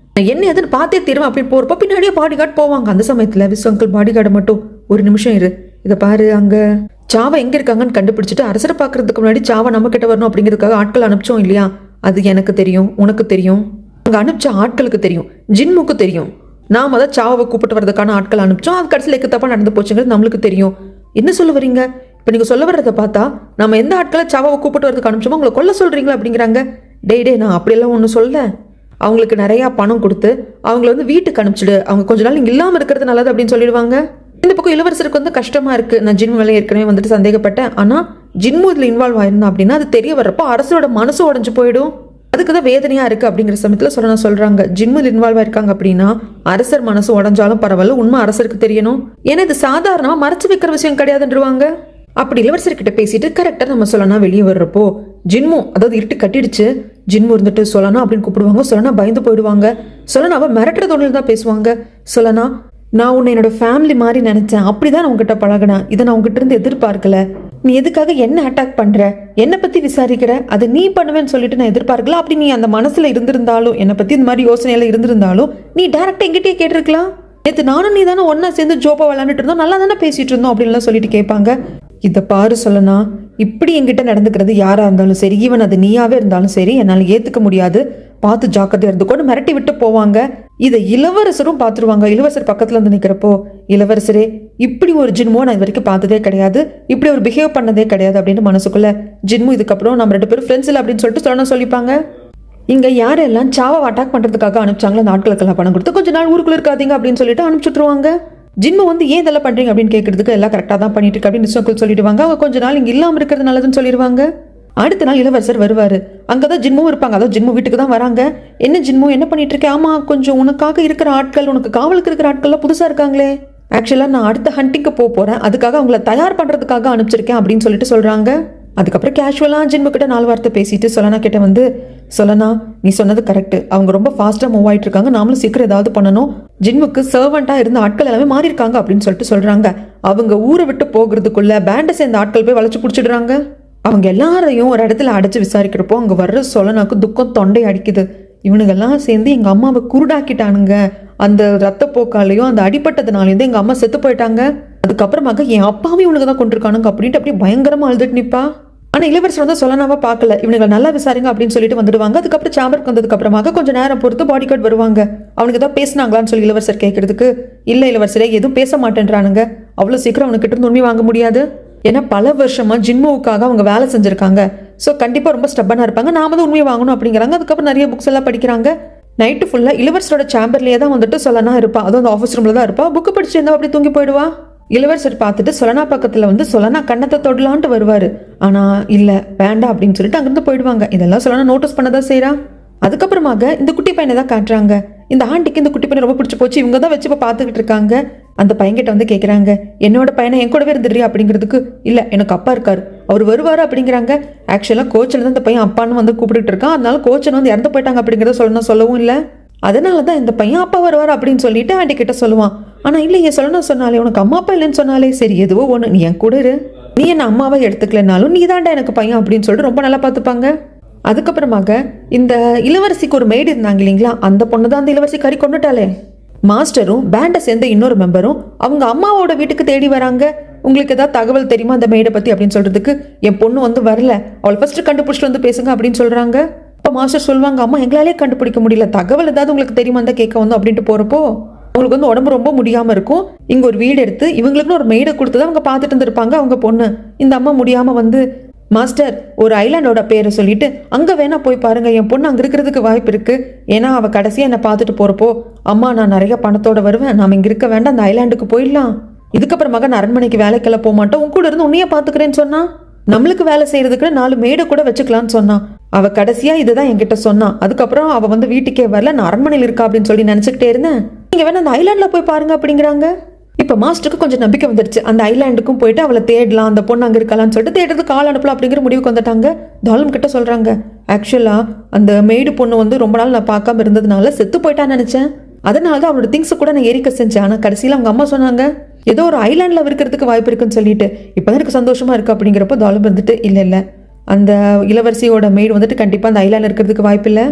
என்ன எதுன்னு பார்த்தே தீருவேன் அப்படின்னு போறப்போ பின்னாடியே பாடி கார்டு போவாங்க. அந்த சமயத்துல விசு அங்கிள் பாடி கார்டு மட்டும் ஒரு நிமிஷம் இரு, இதை பாரு, அங்க சாவா எங்க இருக்காங்கன்னு கண்டுபிடிச்சிட்டு அரசரை பாக்குறதுக்கு முன்னாடி சாவா நம்ம கிட்ட வரணும் அப்படிங்கிறதுக்காக ஆட்கள் அனுப்பிச்சோம் இல்லையா? அது எனக்கு தெரியும், உனக்கு தெரியும், அங்க அனுப்பிச்ச ஆட்களுக்கு தெரியும், ஜின்முக்கு தெரியும். நாம தான் சாவாவை கூப்பிட்டு வரதுக்கான ஆட்கள் அனுப்பிச்சோம். அது கடைசியில் எக்கு தப்பா நடந்து போச்சுங்கிறது நம்மளுக்கு தெரியும். என்ன சொல்ல வரீங்க? இப்போ நீங்க சொல்ல வர்றதை பார்த்தா நம்ம எந்த ஆட்களை சாவாவை கூப்பிட்டு வரதுக்கு அனுப்பிச்சோமோ உங்களை கொல்ல சொல்றீங்களா அப்படிங்கிறாங்க. டே நான் அப்படியெல்லாம் ஒன்றும் சொல்ல. அவங்களுக்கு நிறைய பணம் கொடுத்து அவங்கள வந்து வீட்டுக்கு அனுப்பிச்சிடு, அவங்க கொஞ்ச நாள் இங்கே இல்லாமல் இருக்கிறது நல்லது அப்படின்னு சொல்லிடுவாங்க. இந்த பக்கம் இளவரசருக்கு வந்து கஷ்டமா இருக்கு. நான் ஜின்மு வேலையை ஏற்கனவே வந்துட்டு சந்தேகப்பட்டேன். ஆனா ஜின்மு இதுல இன்வால்வ் ஆயிருந்தா அப்படின்னா அது தெரிய வர்றப்போ அரசரோட மனசு உடஞ்சு போயிடும். அதுக்கு தான் வேதனையா இருக்கு அப்படிங்கிற சமயத்துல சொல்றாங்க. ஜின்மு இன்வால்வ் ஆயிருக்காங்க அப்படின்னா அரசர் மனசு உடஞ்சாலும் பரவாயில்ல, உண்மை அரசருக்கு தெரியணும். ஏன்னா இது சாதாரணமா மறைச்சு வைக்கிற விஷயம் கிடையாதுன்றவாங்க. அப்படி இளவரசர்கிட்ட பேசிட்டு கரெக்டா நம்ம சொல்லனா வெளியே வர்றப்போ ஜின்மு, அதாவது இருட்டு கட்டிடுச்சு, ஜின்மு இருந்துட்டு சொல்லனா அப்படின்னு கூப்பிடுவாங்க. சொல்லனா பயந்து போயிடுவாங்க. சொல்லனா அவ மிரட்டுற தோணில் தான் பேசுவாங்க. சொல்லனா, நான் உன்னை என்னோட ஃபேமிலி மாதிரி நினைச்சேன், அப்படிதான் நான் உங்ககிட்ட பழகினேன், இதை நான் உங்ககிட்ட இருந்து எதிர்பார்க்கல. நீ எதுக்காக என்ன அட்டாக் பண்ற, என்னை பத்தி விசாரிக்கிற, அது நீ பண்ணுவேன்னு சொல்லிட்டு நான் எதிர்பார்க்கல. அப்படி நீ அந்த மனசுல இருந்திருந்தாலும், என்னை பத்தி இந்த மாதிரி யோசனையில இருந்திருந்தாலும் நீ டைரக்டா எங்கிட்டே கேட்டிருக்கலாம். நேற்று நானும் நீ தானே ஒன்னா சேர்ந்து ஜோப்பா விளையாண்டுட்டு இருந்தோம், நல்லா தானே பேசிட்டு இருந்தோம் அப்படின்லாம் சொல்லிட்டு கேட்பாங்க. இதை பாரு சொல்லனா, இப்படி என்கிட்ட நடந்துக்கிறது யாரா இருந்தாலும் சரி, ஈவன் அது நீயாவே இருந்தாலும் சரி, என்னால் ஏத்துக்க முடியாது, பார்த்து ஜாக்கிரதையா இருந்துக்கொண்டு மிரட்டி விட்டு போவாங்க. இதை இளவரசரும் பார்த்துருவாங்க. இளவரசர் பக்கத்துல வந்து நிக்கிறப்போ, இளவரசரே இப்படி ஒரு ஜின்முவை நான் இது வரைக்கும் பார்த்ததே கிடையாது, இப்படி ஒரு பிஹேவ் பண்ணதே கிடையாது அப்படின்னு மனசுக்குள்ள ஜின்மு இதுக்கப்புறம் நம்ம 2 பேரும் ஃப்ரெண்ட்ஸ் இல்லை அப்படின்னு சொல்லிட்டு சொல்லிப்பாங்க. இங்க யாரெல்லாம் சாவை அட்டாக் பண்றதுக்காக அனுப்பிச்சாங்களோ அந்த ஆட்களுக்கெல்லாம் பணம் கொடுத்து கொஞ்ச நாள் ஊருக்குள்ள இருக்காதீங்க அப்படின்னு சொல்லிட்டு அனுப்பிச்சுட்டுருவாங்க. ஜின்மு வந்து ஏன் இதெல்லாம் பண்றீங்க அப்படின்னு கேட்கறதுக்கு எல்லாம் கரெக்டாக தான் பண்ணிட்டு இருக்கு அப்படின்னு விஸ்வக்குள் சொல்லிடுவாங்க. அவங்க கொஞ்ச நாள் இங்கே இல்லாமல் இருக்கிறது நல்லதுன்னு சொல்லிடுவாங்க. அடுத்த நாள் இளவரசர் வருவாரு. அங்கதான் ஜின்முவும் இருப்பாங்க. அதாவது ஜின்மு வீட்டுக்கு தான் வராங்க. என்ன ஜின்மு என்ன பண்ணிட்டு இருக்கேன்? ஆமா, கொஞ்சம் உனக்காக இருக்கிற ஆட்கள், உனக்கு காவலுக்கு இருக்கிற ஆட்கள்லாம் புதுசா இருக்காங்களே, ஆக்சுவலா நான் அடுத்த ஹண்டிங்க்கு போறேன், அதுக்காக அவங்கள தயார் பண்றதுக்காக அனுப்பிச்சிருக்கேன் அப்படின்னு சொல்லிட்டு சொல்றாங்க. அதுக்கப்புறம் கேஷுவலா ஜின்மு கிட்ட 4 வார்த்தை பேசிட்டு சொல்லனா கிட்ட வந்து, சொல்லனா நீ சொன்னது கரெக்ட், அவங்க ரொம்ப ஃபாஸ்டா மூவ் ஆயிட்டு இருக்காங்க, நாமளும் சீக்கிரம் ஏதாவது பண்ணணும், ஜின்முக்கு சர்வெண்டா இருந்த ஆட்கள் எல்லாமே மாறி இருக்காங்க அப்படின்னு சொல்லிட்டு சொல்றாங்க. அவங்க ஊரை விட்டு போகிறதுக்குள்ள பேண்டை சேர்ந்த ஆட்கள் போய் வளைச்சு பிடிச்சிடுறாங்க. அவங்க எல்லாரையும் ஒரு இடத்துல அடைச்சு விசாரிக்கிறப்போ அங்க வர்ற சொல்லனாக்கு துக்கம் தொண்டை அடிக்குது. இவனுங்கெல்லாம் சேர்ந்து எங்க அம்மாவை குருடாக்கிட்டானுங்க, அந்த ரத்த போக்காலையும் அந்த அடிப்பட்டதுனாலேயும் எங்க அம்மா செத்து போயிட்டாங்க, அதுக்கப்புறமாக என் அப்பாவே இவனுக்கு தான் கொண்டிருக்கானுங்க அப்படின்ட்டு அப்படியே பயங்கரமா அழுதுட்டு நிப்பா. ஆனா இளவரசர் வந்து சொல்லனாவா பார்க்கல. இவனுங்க நல்லா விசாரிங்க அப்படின்னு சொல்லிட்டு வந்துடுவாங்க. அதுக்கப்புறம் சாம்பருக்கு வந்ததுக்கு அப்புறமாக கொஞ்சம் நேரம் பொறுத்து பாடி கார்டு வருவாங்க. அவனுக்கு தான் பேசினாங்களான்னு சொல்லி இளவரசர் கேட்கறதுக்கு, இல்ல இளவரசரே எதுவும் பேச மாட்டேன்றானுங்க, அவ்வளவு சீக்கிரம் அவனுக்கிட்ட இருந்து உண்மை வாங்க முடியாது, ஏன்னா பல வருஷமா ஜின்முவுக்காக அவங்க வேலை செஞ்சிருக்காங்க, ஸோ கண்டிப்பா ரொம்ப ஸ்டப்பனா இருப்பாங்க, நாம தான் உண்மையை வாங்கணும் அப்படிங்கிறாங்க. அதுக்கப்புறம் நிறைய புக்ஸ் எல்லாம் படிக்கிறாங்க. நைட்டு ஃபுல்லா இளவரசரோட சாம்பர்லயே தான் வந்துட்டு சொல்லனா இருப்பா, அதுவும் அந்த ஆஃபீஸ் ரூம்ல தான் இருப்பா. புக்கு படிச்சு இருந்தா அப்படி தூங்கி போயிடுவா. இளவரசர் பார்த்துட்டு சொல்லனா பக்கத்துல வந்து சொல்லனா கண்ணத்தை தொடலான்ட்டு வருவாரு. ஆனா இல்ல வேண்டாம் அப்படின்னு சொல்லிட்டு அங்கிருந்து போயிடுவாங்க. இதெல்லாம் சொல்லனா நோட்டீஸ் பண்ணதான் செய்யறா. அதுக்கப்புறமாக இந்த குட்டி பையனை தான் காட்டுறாங்க. இந்த ஆண்டிக்கு இந்த குட்டி பையனை ரொம்ப பிடிச்சி போச்சு, இவங்க தான் வச்சு இப்போ பார்த்துக்கிட்டு இருக்காங்க. அந்த பையன்கிட்ட வந்து கேட்குறாங்க, என்னோட பையனை என் கூடவே இருந்துடுறியா அப்படிங்கிறதுக்கு, இல்லை எனக்கு அப்பா இருக்காரு, அவர் வருவார் அப்படிங்கிறாங்க. ஆக்சுவலாக கோச்சன் தான் இந்த பையன் அப்பான்னு வந்து கூப்பிட்டு இருக்கான், அதனால கோச்சன் வந்து இறந்து போயிட்டாங்க அப்படிங்கிறத சொல்லவும் இல்லை, அதனால தான் இந்த பையன் அப்பா வருவார் அப்படின்னு சொல்லிட்டு ஆண்டி கிட்ட சொல்லுவான். ஆனால் இல்லையே சொல்லணும் சொன்னாலே, உனக்கு அம்மா அப்பா இல்லைன்னு சொன்னாலே, சரி எதுவோ ஒன்று, நீ என் கூட இரு, நீ என்ன அம்மாவை எடுத்துக்கலனாலும் நீ தாண்டா எனக்கு பையன் அப்படின்னு சொல்லிட்டு ரொம்ப நல்லா பார்த்துப்பாங்க. அதுக்கப்புறமாக இந்த இளவரசிக்கு ஒரு மெய்டு இருந்தாங்க இல்லைங்களா, அந்த பொண்ணு தான் அந்த இளவரசி கறி கொண்டுட்டாலே. மாஸ்டரும் பேண்டை சேர்ந்த இன்னொரு மெம்பரும் அவங்க அம்மாவோட வீட்டுக்கு தேடி வராங்க. உங்களுக்கு ஏதாவது தகவல் தெரியுமா அந்த மெய்டை பத்தி அப்படின்னு சொல்றதுக்கு, என் பொண்ணு வந்து வரல, அவளை ஃபர்ஸ்ட் கண்டுபிடிச்சிட்டு வந்து பேசுங்க அப்படின்னு சொல்றாங்க. இப்போ மாஸ்டர் சொல்லுவாங்க, அம்மா எங்களாலே கண்டுபிடிக்க முடியல, தகவல் ஏதாவது உங்களுக்கு தெரியுமா தான் கேட்க வந்து அப்படின்ட்டு போறப்போ அவங்களுக்கு வந்து உடம்பு ரொம்ப முடியாம இருக்கும். இங்க ஒரு வீடு எடுத்து இவங்களுக்குன்னு ஒரு மெய்டை கொடுத்துதான் அவங்க பார்த்துட்டு இருந்திருப்பாங்க அவங்க பொண்ணு. இந்த அம்மா முடியாம வந்து, மாஸ்டர் ஒரு ஐலாண்டோட பேரை சொல்லிட்டு அங்க வேணா போய் பாருங்க, என் பொண்ணு அங்க இருக்கிறதுக்கு வாய்ப்பு இருக்கு, ஏன்னா அவ கடைசியா என்னை பார்த்துட்டு போறப்போ, அம்மா நான் நிறைய பணத்தோட வருவேன், நாம இங்க இருக்க வேண்டாம், அந்த ஐலாண்டுக்கு போயிடலாம், இதுக்கப்புறமாக நான் அரண்மனைக்கு வேலைக்கெல்லாம் போக மாட்டோம், உன் கூட இருந்து உன்னையே பாத்துக்கிறேன்னு சொன்னா, நம்மளுக்கு வேலை செய்யறதுக்கு 4 மேடை கூட வச்சுக்கலாம்னு சொன்னான். அவ கடைசியா இதுதான் என்கிட்ட சொன்னான். அதுக்கப்புறம் அவ வந்து வீட்டுக்கே வரல, நான் அரண்மனையில் இருக்கா அப்படின்னு சொல்லி நினைச்சுக்கிட்டே இருந்தேன், நீங்க வேணா அந்த ஐலாண்ட்ல போய் பாருங்க அப்படிங்கிறாங்க. இப்போ மாஸ்டருக்கு கொஞ்சம் நம்பிக்கை வந்துடுச்சு. அந்த ஐலாண்டுக்கும் போயிட்டு அவளை தேடலாம், அந்த பொண்ணு அங்கே இருக்கலாம்னு சொல்லிட்டு தேடுறதுக்கு ஆள் அனுப்பலாம் அப்படிங்கிற முடிவுக்கு வந்துட்டாங்க. தாலும் கிட்ட சொல்கிறாங்க, ஆக்சுவலாக அந்த மெய்டு பொண்ணு வந்து ரொம்ப நாள் நான் பார்க்காம இருந்ததுனால செத்து போயிட்டான்னு நினச்சேன். அதனால தான் அவனோட திங்ஸை கூட நான் எரிக்க செஞ்சேன். ஆனால் கடைசியில் அவங்க அம்மா சொன்னாங்க ஏதோ ஒரு ஐலாண்டில் இருக்கிறதுக்கு வாய்ப்பு இருக்குன்னு சொல்லிட்டு. இப்போ தான் எனக்கு சந்தோஷமாக இருக்குது அப்படிங்கிறப்போ தாலும் வந்துட்டு இல்லை அந்த இளவரசியோட மெய்டு வந்துட்டு கண்டிப்பாக அந்த ஐலாண்டில் இருக்கிறதுக்கு வாய்ப்பு இல்லை.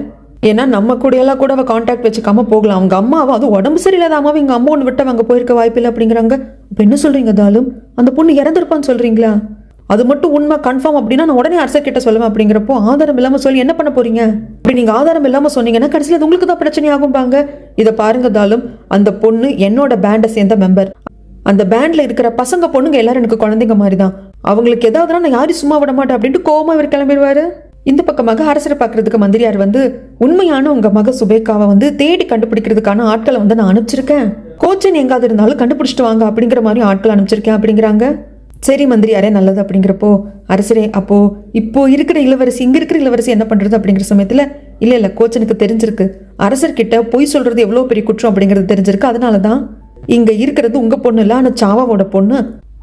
ஏன்னா நம்ம கூடயெல்லாம் கூட அவள் கான்டாக்ட் வச்சுக்காம போகலாம். அவங்க அம்மாவை அது உடம்பு சரியில்லாத அம்மாவை எங்கள் அம்மா ஒன்று விட்டு அங்கே போயிருக்க வாய்ப்பு இல்லை அப்படிங்கிறாங்க. இப்போ என்ன சொல்கிறீங்க தாலும், அந்த பொண்ணு இறந்துருப்பான்னு சொல்கிறீங்களா? அது மட்டும் உண்மை கன்ஃபார்ம் அப்படின்னா நான் உடனே அரசர் கிட்ட சொல்லுவேன் அப்படிங்கிறப்போ ஆதாரம் இல்லாமல் சொல்லி என்ன பண்ண போறீங்க? இப்படி நீங்கள் ஆதாரம் இல்லாமல் சொன்னீங்கன்னா கடைசியில் அது உங்களுக்கு தான் பிரச்சனை ஆகும்பாங்க. இதை பாருங்க தாலும், அந்த பொண்ணு என்னோட பேண்டை சேர்ந்த மெம்பர். அந்த பேண்டில் இருக்கிற பசங்க பொண்ணுங்க எல்லாரும் எனக்கு குழந்தைங்க மாதிரி தான். அவங்களுக்கு ஏதாவதுனா நான் யாரையும் சும்மா விட மாட்டேன் அப்படின்ட்டு கோவமா இவர் கிளம்பிடுவாரு. இந்த பக்கமாக அரசரை பார்க்கறதுக்கு மந்திரியார் வந்து உண்மையான உங்க மக சுபேக்காவை வந்து தேடி கண்டுபிடிக்கிறதுக்கான ஆட்களை வந்து நான் அனுப்பிச்சிருக்கேன். கோச்சன் எங்காவது இருந்தாலும் கண்டுபிடிச்சிட்டு வாங்க அப்படிங்கிற மாதிரி ஆட்கள் அனுப்பிச்சிருக்கேன் அப்படிங்கிறாங்க. சரி மந்திரியாரே, நல்லது அப்படிங்கிறப்போ அரசரே அப்போ இப்போ இருக்கிற இளவரசி இங்க இருக்கிற இளவரசி என்ன பண்றது அப்படிங்கிற சமயத்துல இல்ல கோச்சனுக்கு தெரிஞ்சிருக்கு அரசர்கிட்ட பொய் சொல்றது எவ்வளவு பெரிய குற்றம் அப்படிங்கிறது தெரிஞ்சிருக்கு. அதனாலதான் இங்க இருக்கிறது உங்க பொண்ணு இல்ல, ஆனா சாவாவோட பொண்ணு.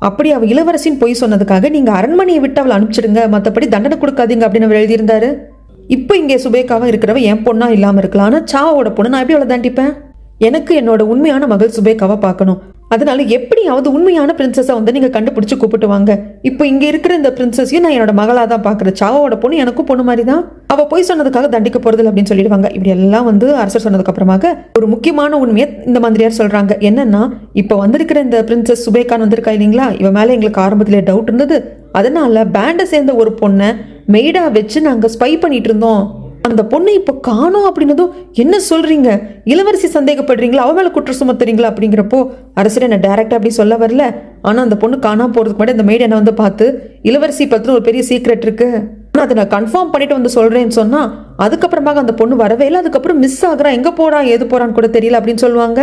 அப்படி அவ இளவரசின் பொய் சொன்னதுக்காக நீங்க அரண்மனையை விட்டு அவளை அனுப்பிச்சிடுங்க, மற்றபடி தண்டனை கொடுக்காதீங்க அப்படின்னு அவர் எழுதியிருந்தாரு. இப்போ இங்கே சுபேக்காவா இருக்கிறவ என் பொண்ணா இல்லாம இருக்கலாம், ஆனா சாவாவோட பொண்ணு நான் எப்படி அவளை தண்டிப்பேன்? எனக்கு என்னோட உண்மையான மகள் சுபேக்காவா பார்க்கணும். அதனால எப்படியாவது உண்மையான பிரின்சஸை வந்து நீங்க கண்டுபிடிச்சு கூப்பிட்டு வாங்க. இப்போ இங்க இருக்கிற இந்த பிரின்சஸையும் நான் என்னோட மகளா தான் பாக்குறேன். சாவோட பொண்ணு எனக்கும் பொண்ணு மாதிரி தான். அவ போய் சொன்னதுக்காக தண்டிக்க போறது அப்படின்னு சொல்லிடுவாங்க. இப்படி எல்லாம் வந்து அரசர் சொன்னதுக்கு அப்புறமாக ஒரு முக்கியமான உண்மையை இந்த மந்திரியார் சொல்றாங்க. என்னன்னா, இப்போ வந்திருக்கிற இந்த பிரின்சஸ் சுபேகான் வந்திருக்கா இல்லைங்களா, இவ மேல எங்களுக்கு ஆரம்பத்திலே டவுட் இருந்தது. அதனால பேண்டை சேர்ந்த ஒரு பொண்ணை மெய்டா வச்சு நாங்க ஸ்பை பண்ணிட்டு இருந்தோம். அந்த பொண்ணை இப்போ காணோம் அப்படின்னதும் என்ன சொல்றீங்க, இளவரசி சந்தேகப்படுறீங்களா, அவ மேல குற்றம் சுமத்துறீங்களா அப்படிங்கிறப்போ அரசர் என்ன டைரக்டா அப்படி சொல்ல வரல. ஆனா அந்த பொண்ணு காணாம போறதுக்கு முன்னாடி அந்த மெய்டு என்ன வந்து பார்த்து இளவரசி பத்தின ஒரு பெரிய சீக்ரெட் இருக்கு, ஆனா அதை நான் கன்ஃபார்ம் பண்ணிட்டு வந்து சொல்றேன்னு சொன்னா அதுக்கப்புறமாக அந்த பொண்ணு வரவே இல்லை. அதுக்கப்புறம் மிஸ் ஆகுறா, எங்க போறா ஏது போறான்னு கூட தெரியல அப்படின்னு சொல்லுவாங்க.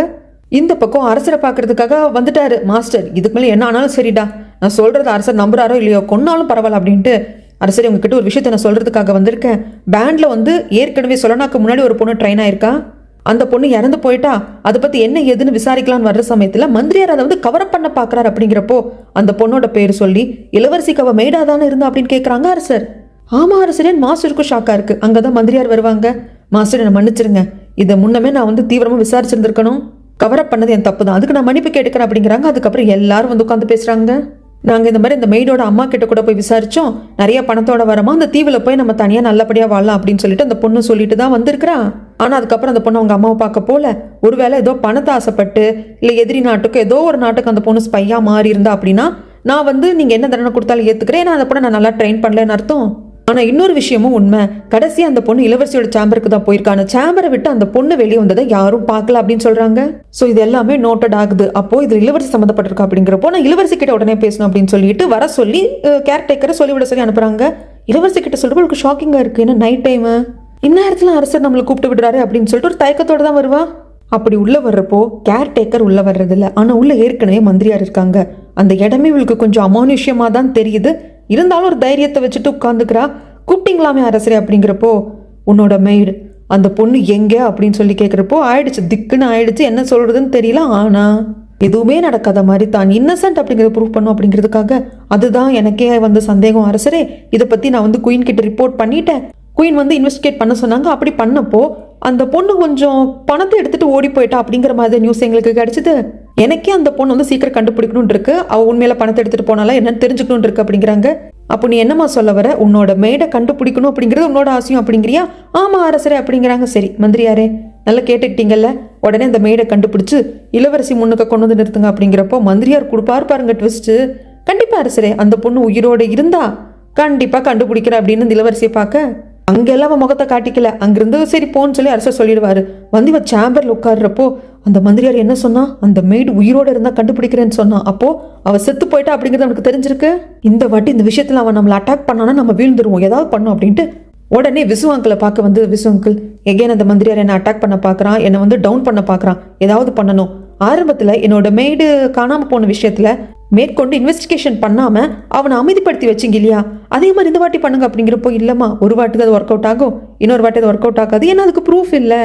இந்த பக்கம் அரசரை பாக்குறதுக்காக வந்துட்டாரு மாஸ்டர். இதுக்கு மேலே என்ன ஆனாலும் சரிடா, நான் சொல்றது அரசர் நம்புறாரோ இல்லையோ, கொன்னாலும் பரவாயில்ல அப்படின்ட்டு அரசர் உங்ககிட்ட ஒரு விஷயத்தை நான் சொல்றதுக்காக வந்திருக்கேன். பேண்ட்ல வந்து ஏற்கனவே சொல்லனாக்கு முன்னாடி ஒரு பொண்ணு ட்ரெயின் ஆயிருக்கா. அந்த பொண்ணு இறந்து போயிட்டா, அதை பத்தி என்ன ஏதுன்னு விசாரிக்கலான்னு வர்ற சமயத்துல மந்திரியார் அதை வந்து கவரப் பண்ண பாக்குறாரு. அப்படிங்கிறப்போ அந்த பொண்ணோட பேர் சொல்லி இளவரசிக்கு அவ மெய்டா தானே இருந்தா அப்படின்னு கேட்கறாங்க அரசர். ஆமா அரசரே, மாஸ்டருக்கும் ஷாக்கா இருக்கு. அங்கதான் மந்திரியார் வருவாங்க. மாஸ்டர் என்ன மன்னிச்சிருங்க, இதை முன்னமே நான் வந்து தீவிரமா விசாரிச்சிருந்திருக்கணும். கவரப் பண்ணது என் தப்பு தான், அதுக்கு நான் மன்னிப்பு கேட்டுக்கிறேன் அப்படிங்கிறாங்க. அதுக்கப்புறம் எல்லாரும் வந்து உட்காந்து பேசுறாங்க. நாங்கள் இந்த மாதிரி இந்த மெய்டோட அம்மா கிட்ட கூட போய் விசாரிச்சோம், நிறைய பணத்தோட வரமா அந்த தீவில் போய் நம்ம தனியாக நல்லபடியாக வாழலாம் அப்படின்னு சொல்லிட்டு அந்த பொண்ணு சொல்லிட்டு தான் வந்திருக்கிறா. ஆனால் அதுக்கப்புறம் அந்த பொண்ணு அவங்க அம்மாவை பார்க்க போல, ஒருவேளை ஏதோ பணத்தை ஆசைப்பட்டு இல்லை எதிரி நாட்டுக்கு ஏதோ ஒரு நாட்டுக்கு அந்த பொண்ணு ஸ்பையாக மாறி இருந்தா அப்படின்னா நான் வந்து நீங்கள் என்ன தண்டனை கொடுத்தாலும் ஏற்றுக்கிறேன், ஏன்னா அந்த பொண்ணை நான் நல்லா ட்ரெயின் பண்ணலன்னு அர்த்தம். ஆனால் இன்னொரு விஷயமும் உண்மை, கடைசி அந்த பொண்ணு இளவரசியோட சேம்பருக்கு தான் போயிருக்காங்க. சேம்பரை விட்டு அந்த பொண்ணு வெளியே வந்ததை யாரும் பார்க்கல அப்படின்னு சொல்றாங்க. ஸோ இது எல்லாமே நோட்டட் ஆகுது. அப்போ இது இளவரசி சம்மந்தப்பட்டிருக்கா அப்படிங்கிறப்போ நான் இளவரசி கிட்ட உடனே பேசணும் அப்படின்னு சொல்லிட்டு வர சொல்லி கேர்டேக்கரை சொல்லிவிட சொல்லி அனுப்புறாங்க. இளவரசி கிட்ட சொல்றப்போ உங்களுக்கு ஷாக்கிங்கா இருக்கு, ஏன்னா நைட் டைம் இந்நேரத்துல அரசர் நம்மளை கூப்பிட்டு விடுறாரு அப்படின்னு சொல்லிட்டு ஒரு தயக்கத்தோட தான் வருவா. அப்படி உள்ள வர்றப்போ கேர்டேக்கர் உள்ள வர்றது இல்லை, ஆனா உள்ள ஏற்கனவே மந்திரியார் இருக்காங்க. அந்த இடமே இவளுக்கு கொஞ்சம் அமானுஷ்யமா தான் தெரியுது. இருந்தாலும் ஒரு தைரியத்தை வச்சுட்டு உட்காந்துக்கிறா. கூப்பிட்டீங்களாமே அரசரே அப்படிங்கிறப்போ உன்னோட மெய்டு அந்த பொண்ணு எங்க அப்படின்னு சொல்லி கேட்குறப்போ ஆயிடுச்சு, திக்குன்னு ஆயிடுச்சு, என்ன சொல்றதுன்னு தெரியல. ஆனா எதுவுமே நடக்காத மாதிரி தான் இன்னசென்ட் அப்படிங்கிறத ப்ரூவ் பண்ணும் அப்படிங்கிறதுக்காக அதுதான் எனக்கே வந்து சந்தேகம் அரசரே. இதை பத்தி நான் வந்து குயின் கிட்ட ரிப்போர்ட் பண்ணிட்டேன். குயின் வந்து இன்வெஸ்டிகேட் பண்ண சொன்னாங்க. அப்படி பண்ணப்போ அந்த பொண்ணு கொஞ்சம் பணத்தை எடுத்துட்டு ஓடி போயிட்டா அப்படிங்கிற மாதிரி நியூஸ் எங்களுக்கு கிடைச்சிது. எனக்கே அந்த பொண்ணு வந்து சீக்கிரம் கண்டுபிடிக்கணும்னு இருக்கு, அவ உண்மையில பணத்தை எடுத்துட்டு போனாலும் என்னன்னு தெரிஞ்சுக்கணும் இருக்கு அப்படிங்கிறாங்க. அப்போ நீ என்னமா சொல்ல வர, உன்னோட மெய்டை கண்டுபிடிக்கணும் அப்படிங்கிறது உன்னோட ஆசையும் அப்படிங்கிறியா? ஆமா அரசரே அப்படிங்கிறாங்க. சரி மந்திரியாரே, நல்லா கேட்டுக்கிட்டீங்கல்ல, உடனே அந்த மெய்டை கண்டுபிடிச்சு இளவரசி முன்னுக்கு கொண்டு வந்து நிறுத்துங்க அப்படிங்கிறப்போ மந்திரியார் கொடுப்பாரு பாருங்க ட்விஸ்ட். கண்டிப்பா அரசரே, அந்த பொண்ணு உயிரோடு இருந்தா கண்டிப்பா கண்டுபிடிக்கிற அப்படின்னு இளவரசியை பார்க்க அங்கெல்லாம் அவன் முகத்தை காட்டிக்கல. அங்கிருந்து சரி போன்னு சொல்லி அரசர் சொல்லிடுவாரு. வந்து இவ சேம்பர்ல உட்காடுறப்போ அந்த மந்திரியார் என்ன சொன்னா, அந்த மெய்டு உயிரோட இருந்தா கண்டுபிடிக்கிறேன்னு சொன்னா. அப்போ அவ செத்து போயிட்டா அப்படிங்கிறது அவனுக்கு தெரிஞ்சிருக்கு. இந்த வாட்டி இந்த விஷயத்துல அவன் நம்மளை அட்டாக் பண்ணானா நம்ம வீழ்ந்துருவோம், ஏதாவது பண்ணும் அப்படின்ட்டு உடனே விசு அங்கிளை பார்க்க வந்து விசு அங்கிள் எகேன் அந்த மந்திரியார் என்னை அட்டாக் பண்ண பார்க்குறான், என்னை வந்து டவுன் பண்ண பார்க்குறான், ஏதாவது பண்ணணும். ஆரம்பத்தில் என்னோட மெய்டு காணாம போன விஷயத்துல மேற்கொண்டு இன்வெஸ்டிகேஷன் பண்ணாம அவனை அமைதிப்படுத்தி வச்சிங்க இல்லையா, அதே மாதிரி இந்த வாட்டி பண்ணுங்க அப்படிங்கிறப்போ இல்லம்மா, ஒரு வாட்டி அது ஒர்க் அவுட் ஆகும், இன்னொரு வாட்டி அது ஒர்க் அவுட் ஆகாது, ஏன்னா அதுக்கு ப்ரூஃப் இல்லை.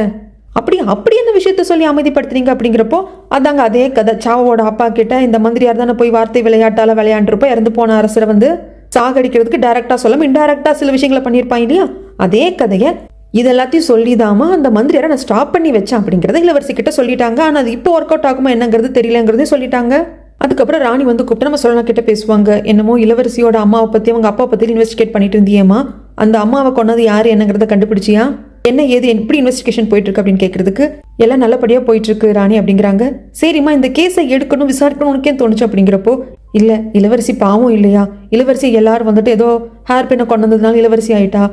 அப்படி அப்படி என்ன விஷயத்த சொல்லி அமைதிப்படுத்துறீங்க அப்படிங்கிறப்போ அதாங்க அதே கதை. சாவோட அப்பா கிட்ட இந்த மந்திரியார் தானே போய் வார்த்தை விளையாட்டால விளையாண்டுருப்போ இறந்து போன அரசரை வந்து சாகடிக்கிறதுக்கு டைரக்டா சொல்லாம இன்டைரக்டா சில விஷயங்களை பண்ணியிருப்பாங்க இல்லையா, அதே கதையை இது எல்லாத்தையும் சொல்லிதாமா அந்த மந்திரியாரை நான் ஸ்டாப் பண்ணி வச்சேன் அப்படிங்கிறத இளவரசி கிட்ட சொல்லிட்டாங்க. ஆனால் அது இப்போ ஒர்க் அவுட் ஆகுமா என்னங்கிறது தெரியலங்கிறதே சொல்லிட்டாங்க. அதுக்கப்புறம் ராணி வந்து கூப்பிட்டு நம்ம சொல்லலாம் கிட்ட பேசுவாங்க. என்னமோ இளவரசியோட அம்மாவை பற்றி அவங்க அப்பா பற்றி இன்வெஸ்டிகேட் பண்ணிட்டு இருந்தியேம்மா, அந்த அம்மாவை கொண்டது யார் என்னங்கிறத கண்டுபிடிச்சியா, என்ன ஏது எப்படி இன்வெஸ்டிகேஷன் போயிட்டு இருக்கு அப்படின்னு கேட்கறதுக்கு எல்லாம் நல்லபடியா போயிட்டு இருக்கு ராணி அப்படிங்கிறாங்க. சரிம்மா இந்த கேஸை எடுக்கணும் விசாரிக்கணும் உனக்கே தோணுச்சு அப்படிங்கிறப்போ இல்ல இளவரசி பாவம் இல்லையா, இளவரசி எல்லாரும் வந்துட்டு ஏதோ ஹேர் பின்ன கொண்டு வந்ததுனால இளவரசி ஆயிட்டா,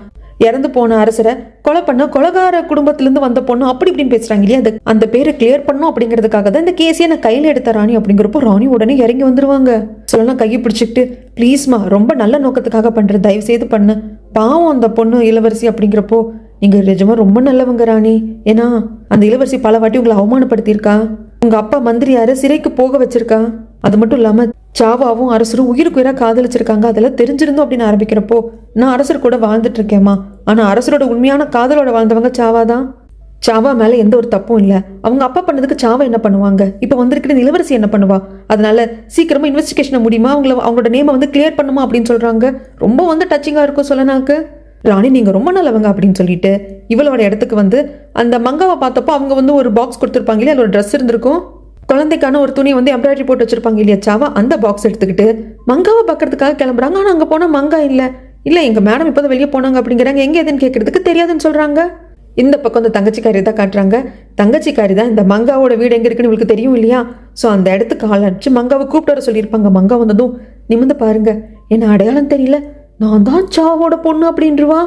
இறந்து போன அரசரை கொலை பண்ண கொலகார குடும்பத்திலிருந்து வந்த பொண்ணு அப்படி இப்படின்னு பேசுறாங்க இல்லையா, அந்த பேரை கிளியர் பண்ணும் அப்படிங்கிறதுக்காக தான் இந்த கேஸையே நான் கையில எடுத்த ராணி அப்படிங்கிறப்போ ராணி உடனே இறங்கி வந்துருவாங்க. சொல்லலாம் கையை பிடிச்சிக்கிட்டு ப்ளீஸ்மா ரொம்ப நல்ல நோக்கத்துக்காக பண்ற, தயவு செய்து பண்ணு, பாவம் அந்த பொண்ணு இளவரசி அப்படிங்கிறப்போ நீங்க நிஜமா ரொம்ப நல்லவங்க ராணி, ஏன்னா அந்த இளவரசி பல வாட்டி உங்களை அவமானப்படுத்தியிருக்கா, உங்க அப்பா மந்திரியார சிறைக்கு போக வச்சிருக்கா, அது மட்டும் இல்லாம சாவாவும் அரசரும் உயிருக்கு உயிரா காதலிச்சிருக்காங்க, அதெல்லாம் தெரிஞ்சிருந்தோம் அப்படின்னு ஆரம்பிக்கிறப்போ நான் அரசர் கூட வாழ்ந்துட்டு இருக்கேம்மா, ஆனா அரசரோட உண்மையான காதலோட வாழ்ந்தவங்க சாவாதான், சாவா மேல எந்த ஒரு தப்பும் இல்ல, அவங்க அப்பா பண்ணதுக்கு சாவா என்ன பண்ணுவாங்க, இப்ப வந்திருக்கிற இளவரசி என்ன பண்ணுவா, அதனால சீக்கிரமா இன்வெஸ்டிகேஷன் முடியுமா, அவங்களோட நேமை வந்து கிளியர் பண்ணுமா அப்படின்னு சொல்றாங்க. ரொம்ப வந்து டச்சிங்கா இருக்கும் சொல்லனாக்கு. ராணி நீங்க ரொம்ப நல்லவங்க அப்படின்னு சொல்லிட்டு இவளோட இடத்துக்கு வந்து அந்த மங்காவை பார்த்தப்போ அவங்க வந்து ஒரு பாக்ஸ் கொடுத்துருப்பாங்க இல்லையா, அதில் ஒரு ட்ரெஸ் இருந்திருக்கும், குழந்தைக்கான ஒரு துணி வந்து எம்ப்ராய்டரி போட்டு வச்சிருப்பாங்க இல்லையா சாவா, அந்த பாக்ஸ் எடுத்துக்கிட்டு மங்காவை பார்க்கறதுக்காக கிளம்புறாங்க. ஆனால் அங்கே போனால் மங்கா இல்லை எங்க மேடம் இப்போதான் வெளியே போனாங்க அப்படிங்கிறாங்க. எங்கே எதுன்னு கேட்கறதுக்கு தெரியாதுன்னு சொல்றாங்க. இந்த பக்கம் இந்த தங்கச்சிக்காரி தான் காட்டுறாங்க. தங்கச்சிக்காரி தான் இந்த மங்காவோட வீடு எங்க இருக்குன்னு உங்களுக்கு தெரியும் இல்லையா, ஸோ அந்த இடத்துக்கு ஆள் அடிச்சு மங்காவை கூப்பிட்டு வர சொல்லியிருப்பாங்க. மங்கா வந்ததும் நிமிந்து பாருங்க என்ன அடையாளம் தெரியல, நான் தான் சாவோட பொண்ணு அப்படின்றவா.